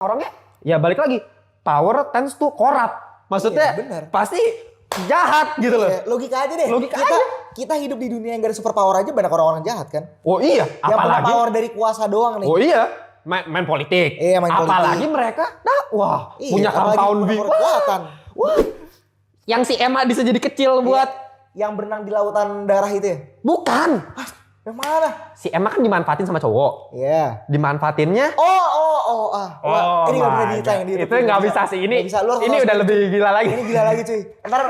orangnya ya balik lagi power tends to corrupt. Maksudnya pasti jahat gitu loh. Logika aja deh. Kita hidup di dunia yang gak ada super power aja banyak orang-orang jahat kan. Oh iya, yang punya power dari kuasa doang nih. Oh iya, main politik. Iya, main politik. Apalagi mereka dakwah, punya compound B. Wah. Yang si Emma bisa jadi kecil buat yang berenang di lautan darah itu ya? Bukan. Yang mana? Si Emma kan dimanfaatin sama cowok. Iya. Dimanfaatinnya. Ini nggak bisa ditayang di itu nggak bisa sih. Ini bisa. Ini udah lebih gila lagi. Ini gila lagi cuy. Ntar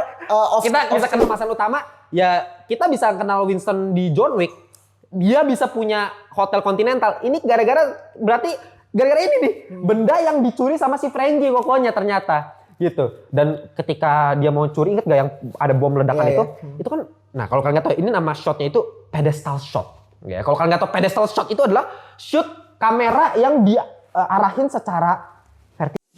kita bisa kenal masalah utama. Ya kita bisa kenal Winston di John Wick. Dia bisa punya hotel Continental. Ini berarti gara-gara ini nih. Benda yang dicuri sama si Frankie pokoknya ternyata. Gitu. Dan ketika dia mau curi, inget gak yang ada bom ledakan itu? Itu kan, nah kalau kalian nggak tahu, ini nama shotnya itu pedestal shot. Ya, kalau kalian nggak tahu pedestal shot itu adalah shoot kamera yang diarahin secara vertikal.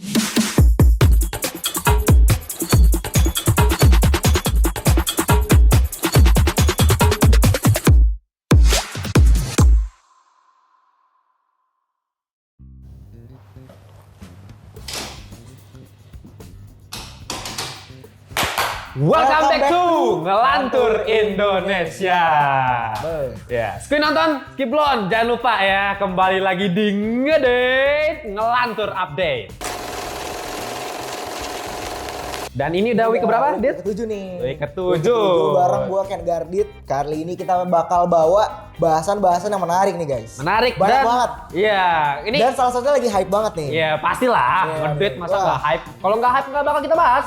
Welcome back to Ngelantur Indonesia. Ya, skip nonton, skip belum? Jangan lupa ya, kembali lagi di Ngedate Ngelantur Update. Dan ini udah week keberapa, Dit? Ketujuh nih. Week ketujuh. Bareng gua Ken Gardit. Kali ini kita bakal bawa bahasan-bahasan yang menarik nih guys. Menarik banget dan banget. Iya, ini dan salah satunya lagi hype banget nih. Iya, pastilah. Ngedate masa nggak hype. Kalau nggak hype nggak bakal kita bahas.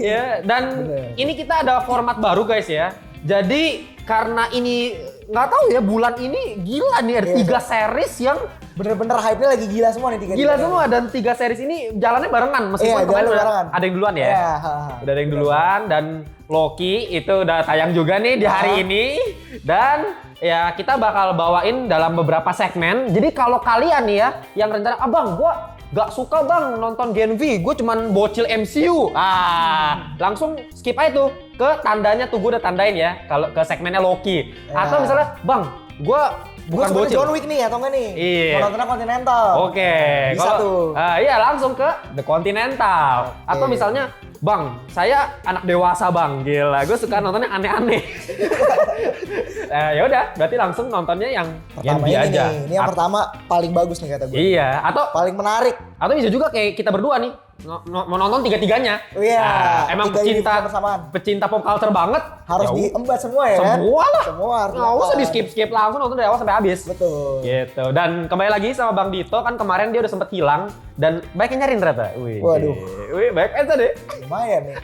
Ya, dan ini kita ada format baru guys ya. Jadi karena ini nggak tahu ya, bulan ini gila nih ada 3 series yang bener-bener hype-nya lagi gila semua nih 3. Gila semua, dan 3 series ini jalannya barengan meskipun kemarin ada yang duluan ya. Udah ada yang duluan, dan Loki itu udah tayang juga nih di hari ini. Dan ya kita bakal bawain dalam beberapa segmen. Jadi kalau kalian nih ya yang rencana, "Abang, gua gak suka bang nonton Gen V, gue cuman bocil MCU." Langsung skip aja tuh ke tandanya tuh, gue udah tandain ya kalau ke segmennya Loki. Atau misalnya, "Bang, gue bukan bocil John Wick nih atau enggak nih? Iya. Mau nontonnya Continental." Oke. Bisa tuh. Iya, langsung ke The Continental. Atau misalnya, "Bang, saya anak dewasa bang, gila, gue suka nontonnya aneh-aneh." Ya udah, berarti langsung nontonnya yang Gen V aja. Ini yang pertama paling bagus nih kata gue. Iya, atau paling menarik. Atau bisa juga kayak kita berdua nih, mau nonton tiga-tiganya. Iya. Emang pecinta pop culture banget. Harus diembat semua ya kan? Semua lah. Semua harus. Nggak usah di skip langsung nonton dari awal sampai habis. Betul. Gitu. Dan kembali lagi sama Bang Dito, kan kemarin dia udah sempet hilang dan banyak yang nyariin ternyata. Waduh. Baik aja deh. Lumayan nih.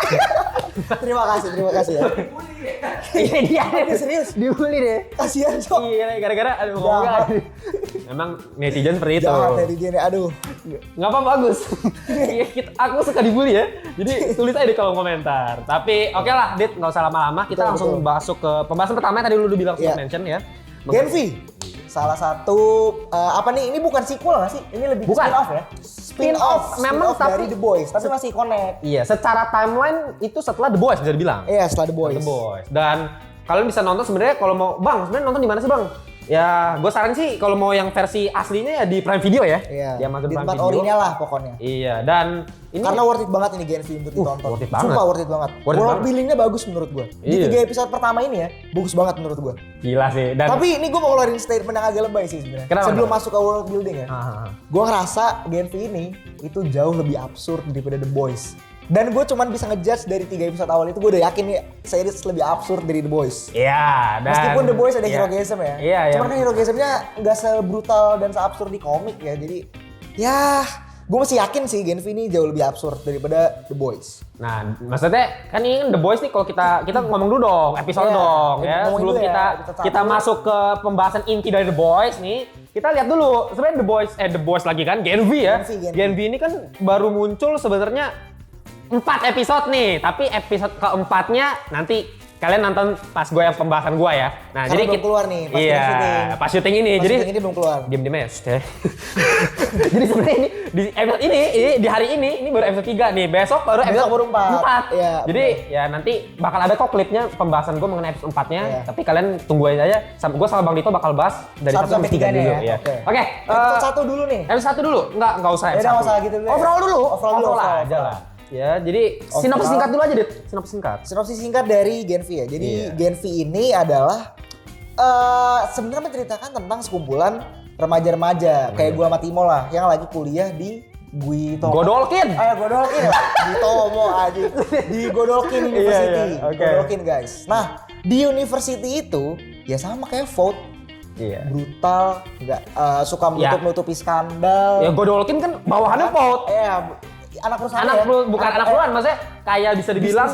terima kasih ya. Iya dia serius. Dibully deh. Kasihan Cok. Iya, gara-gara ngomong. Emang netizen seperti itu. Jahat netizen, aduh. Nggak apa bagus. Aku suka dibully ya. Jadi tulis aja di kolom komentar. Tapi oke lah, Dit, nggak usah lama-lama. Kita langsung masuk ke pembahasan pertama yang tadi lu udah bilang mention ya. Gen V. Salah satu apa nih? Ini bukan sequel nggak sih? Ini lebih spin-off ya. Spin-off memang dari The Boys, tapi masih connect. Iya, secara timeline itu setelah The Boys bisa dibilang. Iya, setelah The Boys. The Boys. Dan kalian bisa nonton sebenarnya kalau mau, "Bang, sebenarnya nonton di mana sih, Bang?" Ya, gue saran sih kalau mau yang versi aslinya ya di Prime Video ya. Iya. Di Amazon di Prime tempat Video. orinya lah pokoknya. Iya, dan ini karena worth it banget ini Gen V untuk ditonton. Worth it banget. Sumpah worth it banget. World buildingnya bagus menurut gue. Di 3 episode pertama ini ya, bagus banget menurut gue. Gila sih. Dan tapi ini gue mau ngeluarin statement yang agak lebay sih sebenarnya. Sebelum masuk ke world building ya. Gue ngerasa Gen V ini itu jauh lebih absurd daripada The Boys. Dan gue cuman bisa ngejudge dari 3 episode awal itu, gue udah yakin nih series lebih absurd dari The Boys. Iya, dan meskipun The Boys ada heroism ya. Iya, cuman kan heroismnya nggak sebrutal dan seabsurd di komik ya. Jadi ya gue masih yakin sih Gen V ini jauh lebih absurd daripada The Boys. Nah, maksudnya kan ini The Boys nih, kalau kita ngomong dulu dong, episode dong ya. Sebelum kita masuk ke pembahasan inti dari The Boys nih, kita lihat dulu sebenarnya The Boys lagi kan Gen V ya. Gen V ini kan baru muncul sebenarnya 4 episode nih, tapi episode keempatnya nanti kalian nonton pas gue yang pembahasan gue ya. Nah, karena jadi belum keluar nih pas syuting. Pas syuting ini. Pas jadi syuting ini belum keluar. Diam-diam ya. Jadi sebenarnya ini di episode ini di hari ini baru episode 3 nih. Besok baru episode 4. Iya. Jadi ya nanti bakal ada kok klipnya pembahasan gue mengenai episode 4-nya. Iya. Tapi kalian tunggu aja. Gue sama Bang Dito bakal bahas dari 1 sampai 3 dulu ya. Oke. Episode 1 dulu nih. Episode 1 dulu. Enggak usah episode 1. Enggak usah gitu dulu. Overall aja lah. Ya, jadi sinopsis singkat dulu aja, Dit. Sinopsis singkat dari Gen V ya. Jadi Gen V ini adalah sebenarnya menceritakan tentang sekumpulan remaja-remaja kayak gua sama Timo lah yang lagi kuliah di Godolkin. Godolkin ya. Di Tomo aja. Di Godolkin University. Godolkin guys. Nah, di university itu ya sama kayak Vote. Iya. Brutal, nggak suka menutup-nutupi skandal. Ya Godolkin kan bawahannya Vote. Iya. Anak perusahaan bukan anak perusahaan, maksudnya kayak bisa dibilang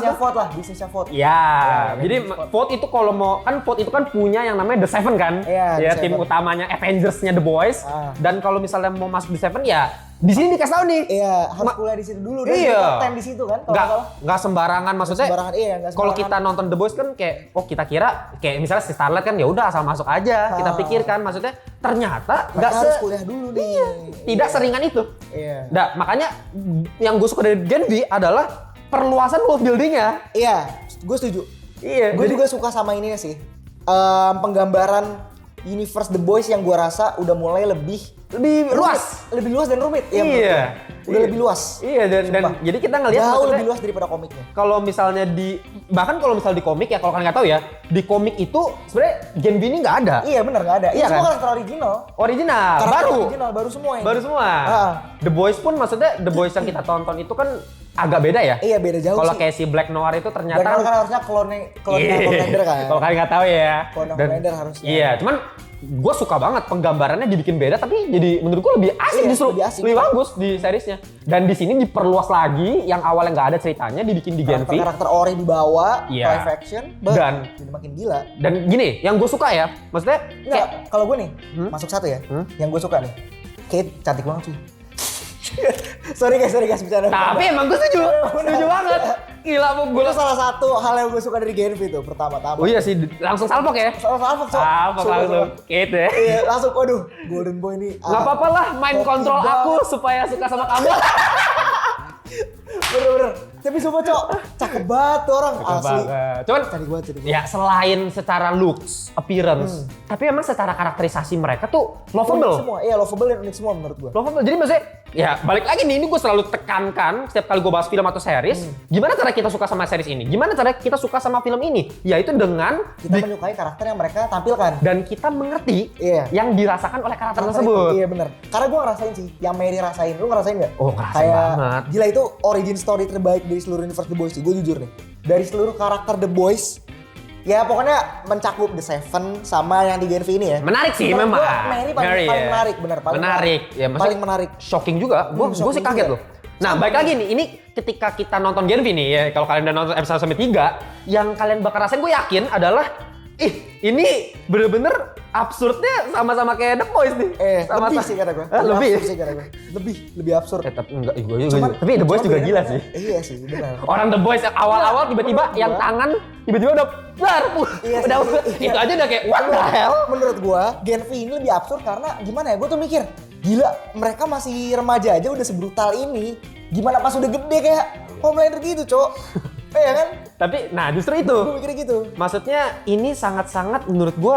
bisnisnya Vote. Ya, jadi Vote itu kalau mau kan Vote itu kan punya yang namanya The Seven kan, ya tim utamanya Avengers-nya The Boys. Dan kalau misalnya mau masuk The Seven ya di sini dikasih tahu nih. Iya, harus kuliah di situ dulu. Dan di situ kan. Nggak sembarangan maksudnya. Kalau kita nonton The Boys kan kayak kita kira kayak misalnya si Starlight kan ya udah asal masuk aja. Kita pikirkan maksudnya ternyata nggak harus kuliah dulu nih. Tidak seringan itu. Iya. Nah, makanya yang gue suka dari Gen V adalah perluasan world building-nya. Iya, gue setuju. Iya. Gue juga suka sama ininya sih. Penggambaran universe The Boys yang gue rasa udah mulai lebih luas dan rumit. Iya. Udah lebih luas. Iya dan jadi kita ngelihat jauh lebih luas daripada komiknya. Kalau misalnya bahkan kalau misalnya di komik ya kalau kalian nggak tahu ya, di komik itu sebenarnya Gen V ini nggak ada. Iya benar nggak ada. Iya semua kan? karakter original. Baru semua ini. Baru semua. The Boys pun maksudnya The Boys yang kita tonton itu kan agak beda ya. Iya beda jauh. Kalau kayak si Black Noir itu ternyata Black Noir kan harusnya klonnya Homelander kan. Kalau kalian nggak tahu ya. Klon Homelander harusnya. Iya, cuman gue suka banget penggambarannya dibikin beda tapi jadi menurut gue lebih asik justru lebih bagus di seriesnya. Dan di sini diperluas lagi yang awalnya nggak ada ceritanya dibikin di Gen V. Karakter ori dibawa, live action dan jadi makin gila. Dan gini, yang gue suka ya, maksudnya kalau gue nih masuk satu ya, yang gue suka nih, Kate cantik banget sih. sorry guys bicara. Tapi emang gue setuju banget. Gila gue salah satu hal yang gue suka dari Gen V itu pertama-tama. Oh iya sih, langsung salpok ya? Salpok langsung. Gitu ya. Iya, langsung waduh, Golden Boy ini. Gak apa-apa lah, main kontrol aku supaya suka sama kamu. Bener-bener. Tapi sumpah Cok, cakep banget tuh orang asli. Cuman cantik banget. Ya selain secara looks, appearance, tapi emang secara karakterisasi mereka tuh lovable. Semua, iya lovable dan unik semua menurut gue. Lovable, jadi maksudnya ya balik lagi nih, ini gue selalu tekankan setiap kali gue bahas film atau series, gimana cara kita suka sama series ini? Gimana cara kita suka sama film ini? Yaitu dengan kita menyukai karakter yang mereka tampilkan. Dan kita mengerti yang dirasakan oleh karakter tersebut. Iya bener. Karena gue ngerasain sih, yang Mary rasain. Lu ngerasain nggak? Oh ngerasain banget. Gila itu origin story terbaik dari seluruh universe The Boys sih, gue jujur nih. Dari seluruh karakter The Boys, ya pokoknya mencakup The Seven sama yang di Gen V ini ya. Menarik sih memang. Mary paling menarik, bener. Paling menarik. Shocking juga, gue sih kaget loh. Nah baik lagi nih, ini ketika kita nonton Gen V nih ya, kalau kalian udah nonton episode sampai 3, yang kalian bakal rasain gue yakin adalah ini bener-bener absurdnya sama-sama kayak The Boys nih. Lebih sih kata gue. Lebih absurd. Tapi enggak, tapi The Boys juga gila sih. Iya sih, benar. Orang The Boys yang awal-awal tiba-tiba yang tangan tiba-tiba udah itu aja udah kayak what the hell. Menurut gue Gen V ini lebih absurd karena gimana ya? Gue tuh mikir, gila mereka masih remaja aja udah sebrutal ini. Gimana pas udah gede kayak Homelander gitu, Cok. Iya kan? Tapi, nah justru itu. Gue mikirnya gitu. Maksudnya ini sangat-sangat menurut gue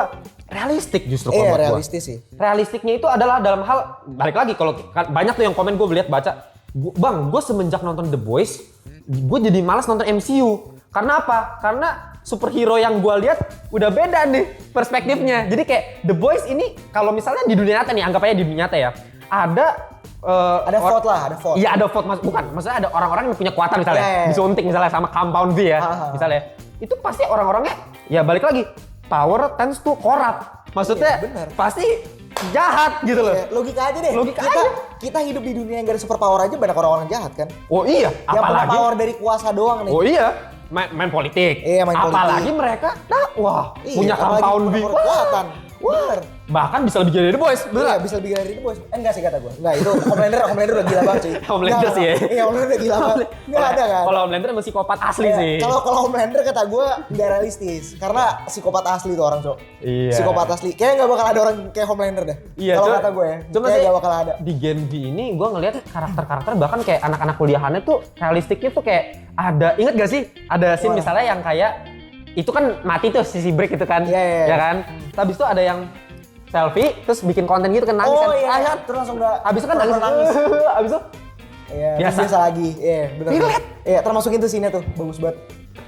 realistik justru kalau buat gue. Realistis sih. Realistiknya itu adalah dalam hal, balik lagi kalau banyak tuh yang komen gue lihat baca, Bang, gue semenjak nonton The Boys, gue jadi malas nonton MCU. Karena apa? Karena superhero yang gue lihat udah beda nih perspektifnya. Jadi kayak The Boys ini kalau misalnya di dunia nyata nih, anggap aja di dunia nyata ya, ada vote lah, ada vote. Iya ada vote, maksudnya ada orang-orang yang punya kekuatan misalnya, disuntik misalnya sama compound V ya, misalnya. Itu pasti orang-orangnya, ya balik lagi, power tends to corrupt. Maksudnya pasti jahat gitu loh. Logika aja deh. Kita hidup di dunia yang gak ada super power aja banyak orang-orang jahat kan. Oh iya, yang punya power dari kuasa doang nih. Oh iya, main politik. Iya, main politik. Apalagi mereka, punya compound V. Kekuatan. Bener. Bahkan bisa lebih gila dari The Boys, bener? Iya, bisa lebih gila dari The Boys. Enggak sih kata gue. Enggak, itu Homelander udah gila banget sih. Homelander sih ya? Iya, Homelander udah gila banget. Enggak ada kan? Kalau Homelander emang psikopat asli sih. Kalau Homelander kata gue enggak realistis. Karena psikopat asli tuh orang, Cok. Iya. Psikopat asli. Kayaknya enggak bakal ada orang kayak Homelander deh. Iya, kalau kata gue ya. Cuma kayak sih enggak bakal ada. Di Gen V ini gue ngeliat karakter-karakter bahkan kayak anak-anak kuliahannya tuh realistiknya tuh kayak ada, inget gak sih? Ada scene misalnya yang kayak itu kan mati tuh si break itu kan, ya kan? Habis itu ada yang selfie terus bikin konten gitu kan nangis kan. Iya, terus langsung enggak. Habis itu kan nangis. Habis itu iya, biasa lagi. Iya, benar. Relate. Iya, termasuk itu scene-nya tuh, bagus banget.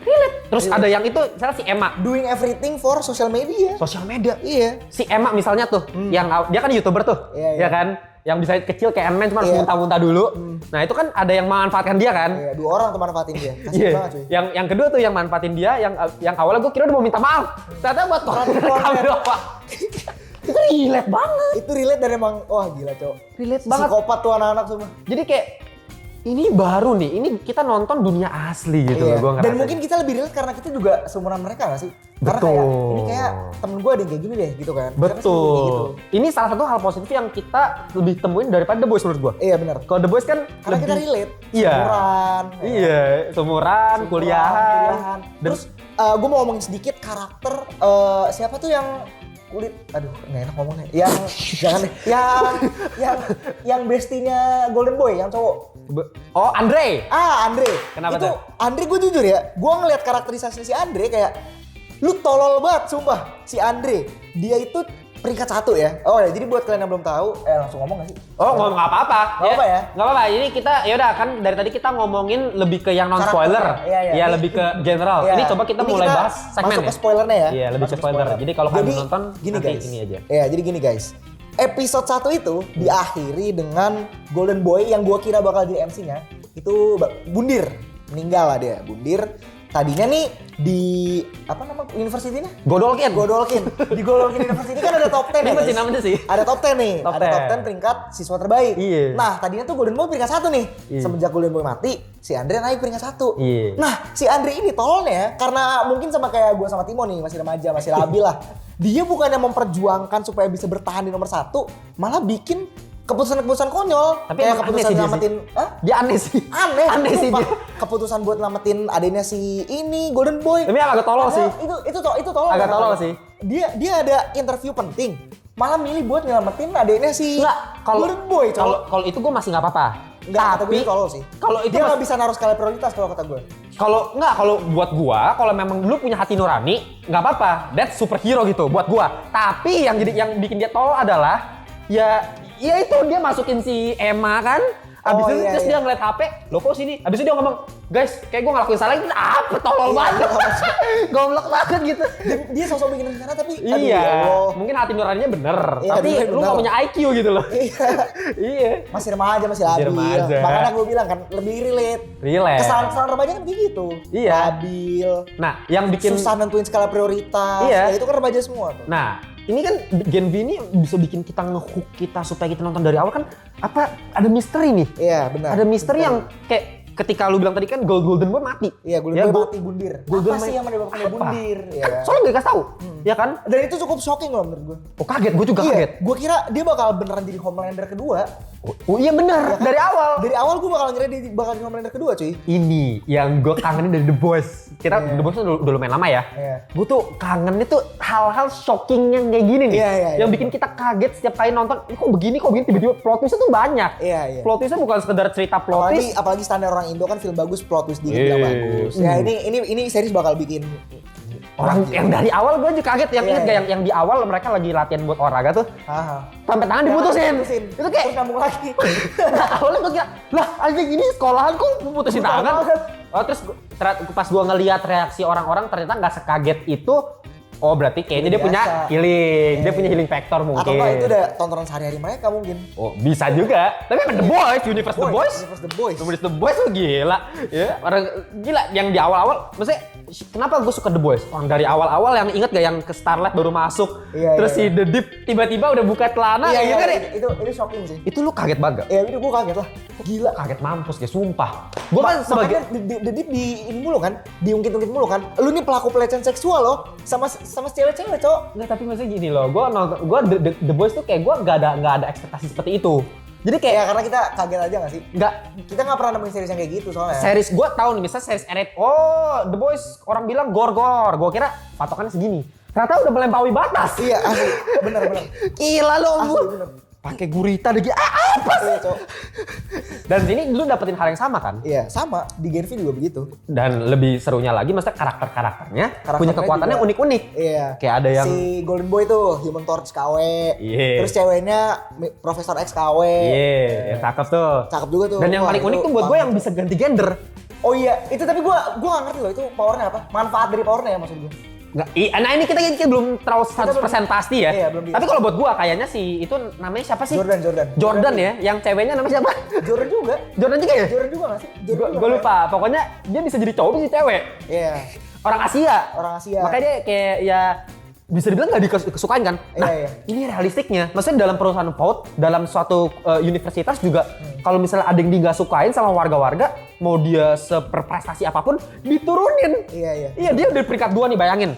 Relate. Terus ada yang itu misalnya si Emma Doing everything for social media. sosial media. Iya. Si Emma misalnya tuh yang dia kan YouTuber tuh. Iya. Ya kan? Yang bisa kecil kayak Ant-Man cuma harus muntah-muntah dulu. Nah, itu kan ada yang memanfaatkan dia kan? Iya, 2 orang tuh manfaatin dia. Kasian banget cuy. Yang kedua tuh yang manfaatin dia yang awalnya gue kira udah mau minta maaf. Ternyata buat konten doang. Itu relate banget. Itu relate dan emang wah gila, Cok. Relate banget. Psikopat tuh anak-anak semua. Jadi kayak ini baru nih, ini kita nonton dunia asli gitu loh, gue ngerasa. Dan mungkin kita lebih relate karena kita juga seumuran mereka gak sih? Karena kayak, ini kayak temen gue ada yang kayak gini deh gitu kan. Betul. Gitu. Ini salah satu hal positif yang kita lebih temuin daripada The Boys menurut gue. Iya benar. Kalau The Boys kan Karena kita relate. Iya. Seumuran. Iya, seumuran, kuliahan. Terus gue mau ngomongin sedikit karakter siapa tuh yang kulit, aduh nggak enak ngomongnya. Yang jangan deh. Yang bestinya Golden Boy, yang cowok. Oh, Andre. Andre. Kenapa itu tuh? Andre, gue jujur ya, gue ngeliat karakterisasi si Andre kayak lu tolol banget sumpah. Si Andre, dia itu peringkat 1 ya. Oh ya, jadi buat kalian yang belum tahu, langsung ngomong gak sih? Oh, ngomong nggak apa-apa. Nggak apa ya? Nggak apa-apa. Ini kita yaudah kan dari tadi kita ngomongin lebih ke yang non spoiler. Iya. Lebih ke general. Iya. Ini coba kita mulai bahas segmen masuk ke spoilernya ya. Iya, lebih ke spoiler. Jadi kalau kalian nonton gini nanti guys. ini aja. Iya, jadi gini guys. Episode 1 itu diakhiri dengan Golden Boy yang gua kira bakal jadi MC-nya. Itu Bundir. Meninggal lah dia, Bundir. Tadinya nih di apa nama university-nya? Godolkin. Di Godolkin University kan ada top 10 Ini ya masih guys. namanya sih. Ada top 10 nih. Top ada 10. top 10 peringkat siswa terbaik. Iya. Nah, tadinya tuh Golden Boy peringkat 1 nih. Iya. Semenjak Golden Boy mati, si Andre naik peringkat 1. Iya. Nah, si Andre ini tololnya ya, karena mungkin sama kayak gue sama Timo nih, masih remaja, masih labil lah. Dia bukannya memperjuangkan supaya bisa bertahan di nomor 1, malah bikin keputusan-keputusan konyol. Tapi kayak emang keputusan aneh sih nyelamatin, Dia aneh sih. aneh sih sumpah. dia. Keputusan buat nyelamatin adanya si ini Golden Boy. Tapi agak tolol sih. Itu tolol. Agak tolol sih. Dia ada interview penting, malah milih buat nyelamatin adanya si Golden Boy. Kalau itu gue masih nggak apa-apa. Enggak, kata gue tolol sih. Kalau itu dia nggak bisa naruh skala prioritas kalau kata gue. Kalau buat gua, kalau memang lu punya hati nurani, nggak apa-apa. That's superhero gitu buat gua. Tapi yang bikin dia tolol adalah ya itu dia masukin si Emma kan. Abis itu terus dia ngeliat HP, lo kok sini? Abis itu dia ngomong, guys, kayak gue ngelakuin salah itu apa? Tolol banget. Goblok banget gitu. Dia sosok bikin rencana tapi iya, mungkin hati nuraninya bener. Iya, tapi lu gak punya IQ gitu loh. Iya. Masih remaja, masih labil. Makanya gue bilang kan, lebih relate. Kesalahan-kesalahan remaja kan kayak gitu. Iya. Labil. Nah, yang bikin susah nentuin skala prioritas. Iya. Ya, itu kan remaja semua tuh. Nah, ini kan Gen V ini bisa bikin kita nge-hook kita supaya kita nonton dari awal kan ada misteri nih. Iya, benar. Ada misteri yang kayak ketika lu bilang tadi kan Golden Boy mati. Iya, Golden Boy mati Bundir. Golden apa sih yang menyebabkan Bundir? Ya. Soalnya gak kasih tahu, ya kan? Dan itu cukup shocking loh menurut gue. Oh kaget, gue juga kaget. Gue kira dia bakal beneran jadi Homelander kedua. Oh iya benar, ya kan? Dari awal. Dari awal gue bakal ngira dia bakal jadi Homelander kedua cuy. Ini yang gue kangenin dari The Boys. Kita The Boys udah lumayan lama ya. Gue tuh kangennya tuh hal-hal shocking yang kayak gini nih. Yang bikin kita kaget setiap kali nonton. Ini kok begini tiba-tiba plot twistnya tuh banyak. Plot twistnya bukan sekedar cerita plot twist. Apalagi standar orang Indo kan film bagus plot twist dikit gak bagus. Ya ini series bakal bikin orang yang dari awal gue juga kaget inget gak yang di awal mereka lagi latihan buat olahraga tuh sampai tangan diputusin. Itu kayak terus nyambung lagi. Awalnya gue kira lah anjing ini sekolahan kok putusin tangan. Terus pas gue ngeliat reaksi orang-orang ternyata nggak sekaget itu. Oh berarti kayaknya dia punya healing, dia punya healing factor mungkin. Atau itu udah tontonan sehari-hari mereka mungkin. Oh bisa juga. Tapi The Boys, Universe The Boys tuh gila. Ya, orang gila yang di awal-awal. Maksudnya kenapa gue suka The Boys? Orang dari awal-awal yang inget gak yang ke Starlight baru masuk, terus si The Deep tiba-tiba udah buka celana, kayak gitu kan? Itu shocking sih. Itu lu kaget banget? Ya itu gue kaget lah. Gila. Kaget mampus ya, sumpah. Gue kan sebagai di ini mulu kan, diungkit-ungkit mulu kan. Lu nih pelaku pelecehan seksual loh sama cewek-cewek, Cok. Enggak, tapi maksudnya gini loh. Gue nonton The Boys tuh kayak gue enggak ada ekspektasi seperti itu. Jadi kayak ya karena kita kaget aja gak sih? Kita gak pernah nemuin series yang kayak gitu soalnya. Series gue tahu nih, misalnya series R8. Oh, The Boys orang bilang gor-gor. Gue kira patokannya segini. Ternyata udah melampaui batas. Iya, asli. Bener. Gila lo. Asli, bener. Pakai gurita lagi. Apa sih? Cok. Dan sini lu dapetin hal yang sama kan? Iya, sama. Di Gen V juga begitu. Dan lebih serunya lagi, maksudnya karakternya punya kekuatannya juga unik-unik. Iya. Kayak ada yang si Golden Boy tuh, Human Torch KW. Iya. Terus ceweknya Profesor X KW. Iya, yang cakep tuh. Cakep juga tuh. Dan yang paling unik tuh buat gue yang bisa ganti gender. Oh iya, itu tapi gue gak ngerti loh itu powernya apa. Manfaat dari powernya ya maksud gue. Nggak, nah ini kita belum terlalu 100% pasti ya. Iya, belum. Tapi kalau buat gua kayaknya sih itu namanya siapa sih? Jordan ya, yang ceweknya namanya siapa? Jordan juga ya? Jordan juga nggak sih? Gua lupa. Pokoknya dia bisa jadi cowok, bisa jadi cewek. Iya. Orang Asia. Makanya dia kayak ya bisa dibilang nggak dikesukain kan? Nah, iya. Ini realistiknya. Maksudnya dalam perusahaan PAUD, dalam suatu universitas juga, kalau misalnya ada yang nggak sukain sama warga-warga, mau dia seberprestasi apapun, diturunin. Iya. Dia di peringkat 2 nih, bayangin.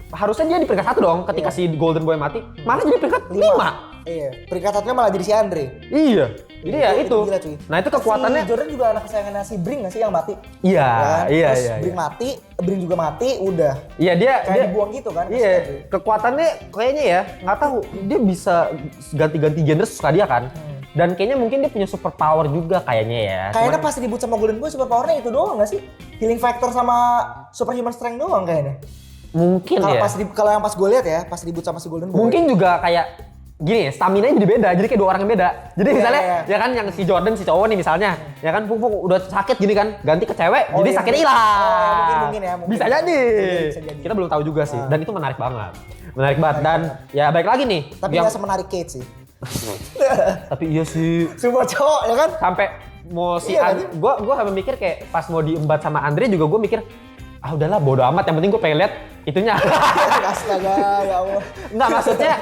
Harusnya dia di peringkat 1 dong ketika si Golden Boy mati. Malah jadi peringkat 5. Iya. Peringkat 1-nya malah jadi si Andre. Iya. Jadi ya itu. Gila, cuy. Nah itu kekuatannya. Si Jordan juga anak kesayangannya si Bring nggak sih yang mati? Iya. Terus Bring mati, Bring juga mati, udah. Iya dia dibuang gitu kan. Iya. Kekuatannya kayaknya ya nggak tahu, dia bisa ganti-ganti gender suka dia kan. Dan kayaknya mungkin dia punya super power juga kayaknya ya. Kayaknya pas ribut sama Golden Boy super powernya itu doang nggak sih? Healing factor sama superhuman strength doang kayaknya. Mungkin ya. Kalau yang pas gue lihat ya, pas ribut sama si Golden Boy. Mungkin juga kayak gini, stamina jadi beda, jadi kayak 2 orang yang beda. Jadi misalnya, ya kan yang si Jordan, si cowok nih misalnya, ya kan Pung udah sakit gini kan, ganti ke cewek, jadi sakit hilang. Mungkin ya. Bisa jadi. Kita belum tahu juga sih, dan itu menarik banget. Dan ya baik lagi nih. Tapi nggak semenarik Kate sih. Tapi iya sih. Semua cowok ya kan? Sampai mau si gue sampai mikir kayak pas mau diembat sama Andre juga gue mikir, udahlah bodo amat, yang penting gue pengen lihat itunya. Astaga, ya Allah. Enggak,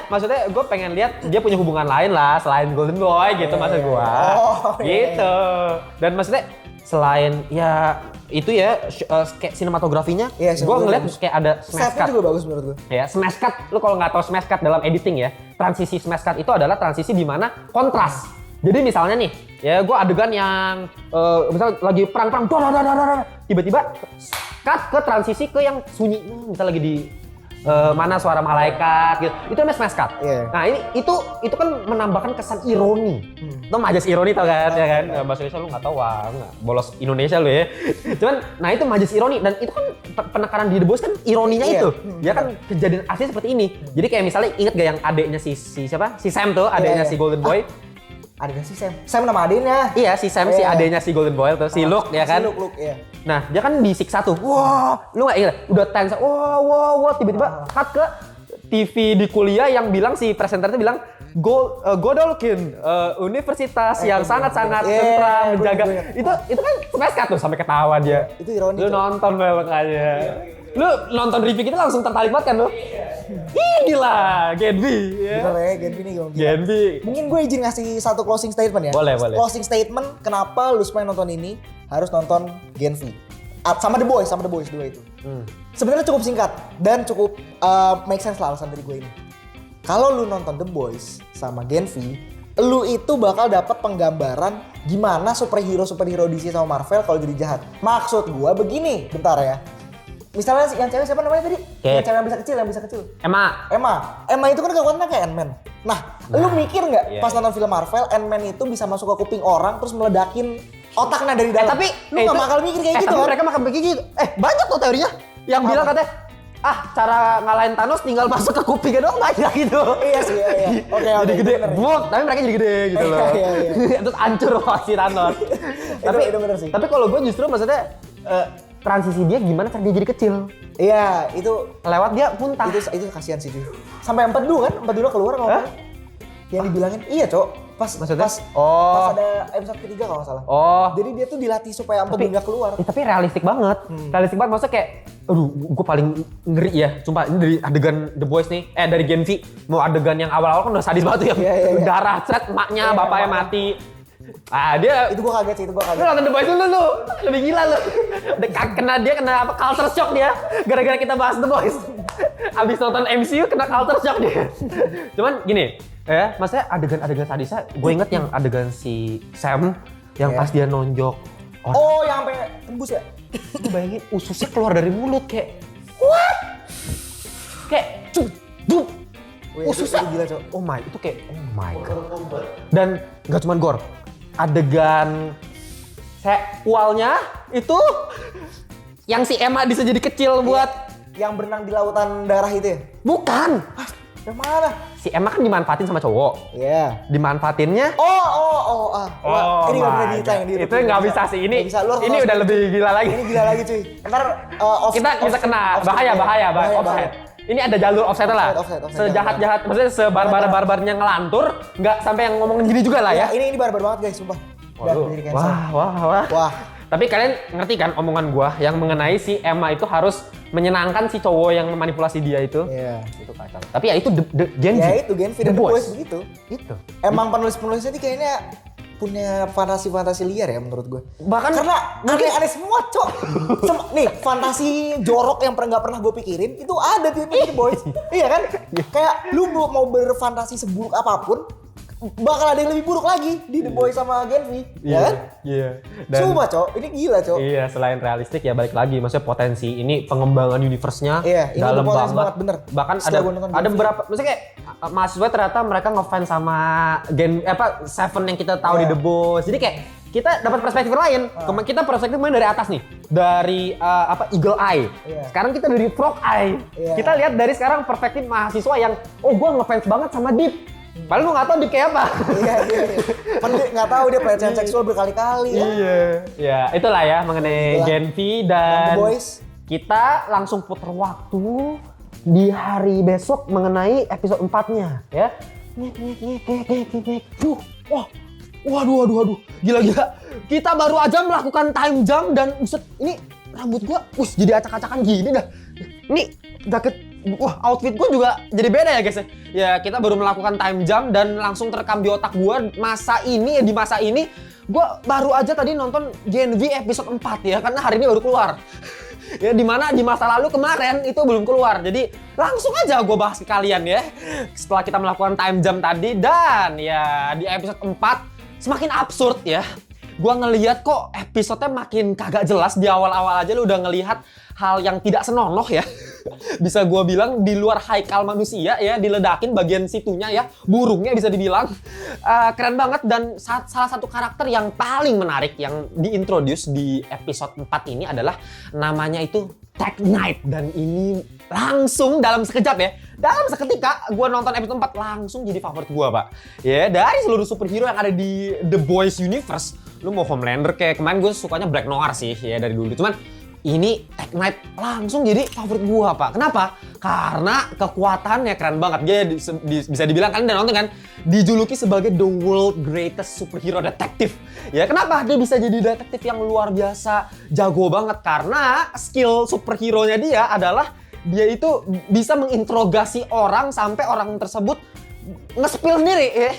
maksudnya gue pengen lihat dia punya hubungan lain lah selain Golden Boy gitu maksud gue. Gitu. Dan maksudnya selain ya itu ya kayak sinematografinya, gue ngeliat kayak ada smash cut. Setnya juga bagus menurut gue. Ya, smash cut, lu kalau nggak tahu smash cut dalam editing ya, transisi smash cut itu adalah transisi di mana kontras. Jadi misalnya nih, ya gue adegan yang misal lagi perang, tiba-tiba cut ke transisi ke yang sunyi, misal lagi di mana suara malaikat gitu. Itu namanya smash cut. Yeah. Nah, itu kan menambahkan kesan ironi. Itu majas ironi tau kan, ya kan? Bahasa Indonesia lu nggak tahu, nggak bolos Indonesia lu ya. Cuman, nah itu majas ironi dan itu kan penekanan di The Boys kan ironinya itu. Ya kan kejadian asli seperti ini. Jadi kayak misalnya inget gak yang adeknya si siapa? Si Sam tuh, adeknya si Golden Boy. Adeknya si Sam. Sam nama adeknya. Iya, si Sam si adeknya si Golden Boy tuh, si Luke ya kan? Si Luke, iya. Nah, dia kan disiksa tuh. Wah, lu nggak ingat? Udah tense. Wah, tiba-tiba cut ke TV di kuliah yang bilang si presenter itu bilang Godolphin, universitas yang sangat-sangat tentram menjaga. Itu kan smash cut tuh sampai ketawa dia. Itu ironi. Lu nonton makanya. Lu nonton review kita langsung tertarik banget kan lu? Inilah Gen V. Bener ya, Gen V nih gue. Gen V. Mungkin gue izin ngasih satu closing statement ya. Boleh. Closing statement kenapa lu supaya nonton ini harus nonton Gen V. Sama The Boys dua itu. Sebenarnya cukup singkat dan cukup make sense lah alasan dari gue ini. Kalau lu nonton The Boys sama Gen V, lu itu bakal dapat penggambaran gimana superhero DC sama Marvel kalau jadi jahat. Maksud gue begini, bentar ya. Misalnya yang cewek siapa namanya tadi? Yang cewek yang bisa kecil. Emma itu kan kekuatannya kayak Ant-Man. Nah, lu mikir nggak pas nonton film Marvel, Ant-Man itu bisa masuk ke kuping orang terus meledakin otaknya dari dalam. Tapi lu nggak bakal mikir kayak gitu kan? Mereka bakal mikir gitu. Banyak tuh teorinya yang bilang katanya, cara ngalahin Thanos tinggal masuk ke kupingnya doang banyak gitu. Iya sih, iya. Oke, jadi gede, tapi mereka jadi gede gitu loh. Terus hancur si Thanos. Itu bener sih. Tapi kalau gue justru maksudnya transisi dia gimana cara dia jadi kecil. Iya, itu lewat dia muntah. Itu kasihan sih cuy. Sampai empedu keluar kalau yang dibilangin iya, Cok. Pas ada episode ketiga kalau nggak salah. Jadi dia tuh dilatih supaya empedu nggak keluar. Tapi realistik banget. Realistik banget maksudnya kayak gue paling ngeri ya. Sumpah ini dari adegan The Boys nih, dari Gen V. Mau adegan yang awal-awal kan udah sadis banget tuh yang darah, emaknya, bapaknya mati. Dia itu gue kaget sih, Lu nonton The Boys dulu lu. Lebih gila lu. Kena apa culture shock dia gara-gara kita bahas The Boys. Abis nonton MCU kena culture shock dia. Cuman gini, ya, maksudnya adegan-adegan sadisnya, gue inget yang adegan si Sam yang pas dia nonjok orang. Oh, yang sampai tembus ya? Lu bayangin ususnya keluar dari mulut kayak what? Kayak dup. Ususnya gila, Cok. Oh my god. Dan enggak cuma gore. Adegan sekualnya itu yang si Emma bisa jadi kecil buat yang berenang di lautan darah itu ya? Bukan. Yang mana? Si Emma kan dimanfaatin sama cowok. Iya. Dimanfaatinnya. Ini udah pernah ditayang. Itu nggak bisa sih ini. Bisa, ini udah lebih gila lagi. Ini gila lagi cuy. Ntar kita kena bahaya. Offset. Ini ada jalur offset lah. Sejahat-jahat, maksudnya sebarbar-barbarnya ngelantur, nggak sampai yang ngomongin gini juga lah ya. Ini barbar banget guys, sumpah. Wah. Tapi kalian ngerti kan omongan gua yang mengenai si Emma itu harus menyenangkan si cowok yang memanipulasi dia itu. Iya. Itu kacau. Tapi ya itu Gen V. Ya itu Gen V dan The Boys begitu. Itu. Emang penulis-penulisnya ini kayaknya punya fantasi liar ya menurut gue. Bahkan karena aneh semua, Cok. Nih, fantasi jorok yang nggak pernah gue pikirin itu ada di The Boys. Iya kan? Kayak lu mau berfantasi seburuk apapun, bakal ada yang lebih buruk lagi di The Boys sama Gen V, ya kan? Iya. Coba, Cok. Ini gila, Cok. Iya, selain realistik ya balik lagi, maksudnya potensi ini pengembangan universe-nya ini dalam banget. bener. Bahkan ada beberapa, maksudnya kayak mahasiswa ternyata mereka ngefans sama Seven yang kita tahu di The Boys. Jadi kayak kita dapat perspektif lain. Kita perspektif main dari atas nih. Dari Eagle Eye. Sekarang kita dari Frog Eye. Kita lihat dari sekarang perspektif mahasiswa yang gue ngefans banget sama Deep. Padahal lu nggak tahu Deep kayak apa. Iya. Pandai nggak tahu dia pelecehan seksual berkali-kali. Iya. Ya itulah ya mengenai Gen V dan The Boys. Kita langsung putar waktu di hari besok mengenai episode 4-nya ya. Waduh. Gila. Kita baru aja melakukan time jump dan buset, ini rambut gua jadi acak-acakan gini dah. Ini jaket outfit gua juga jadi beda ya guys ya. Ya kita baru melakukan time jump dan langsung terekam di otak gua di masa ini gua baru aja tadi nonton Gen V episode 4 ya karena hari ini baru keluar. Ya dimana di masa lalu kemarin itu belum keluar. Jadi langsung aja gue bahas ke kalian ya. Setelah kita melakukan time jump tadi dan ya di episode 4 semakin absurd ya. Gue ngelihat kok episodenya makin kagak jelas. Di awal-awal aja lu udah ngelihat hal yang tidak senonoh ya. Bisa gue bilang di luar haikal manusia ya, diledakin bagian situnya ya, burungnya bisa dibilang. Keren banget dan salah satu karakter yang paling menarik yang diintroduce di episode 4 ini adalah namanya itu Tech Knight. Dan ini langsung dalam sekejap ya, dalam seketika gue nonton episode 4 langsung jadi favorit gue pak. Ya dari seluruh superhero yang ada di The Boys Universe, lu mau Homelander kayak kemarin gue sukanya Black Noir sih ya dari dulu, cuman ini Tech Knight langsung jadi favorit gua pak. Kenapa? Karena kekuatannya keren banget. Dia bisa dibilang kan udah nonton kan, dijuluki sebagai the world greatest superhero detective. Ya kenapa? Dia bisa jadi detektif yang luar biasa jago banget karena skill superhero-nya dia adalah dia itu bisa menginterogasi orang sampai orang tersebut nge-spill sendiri ya.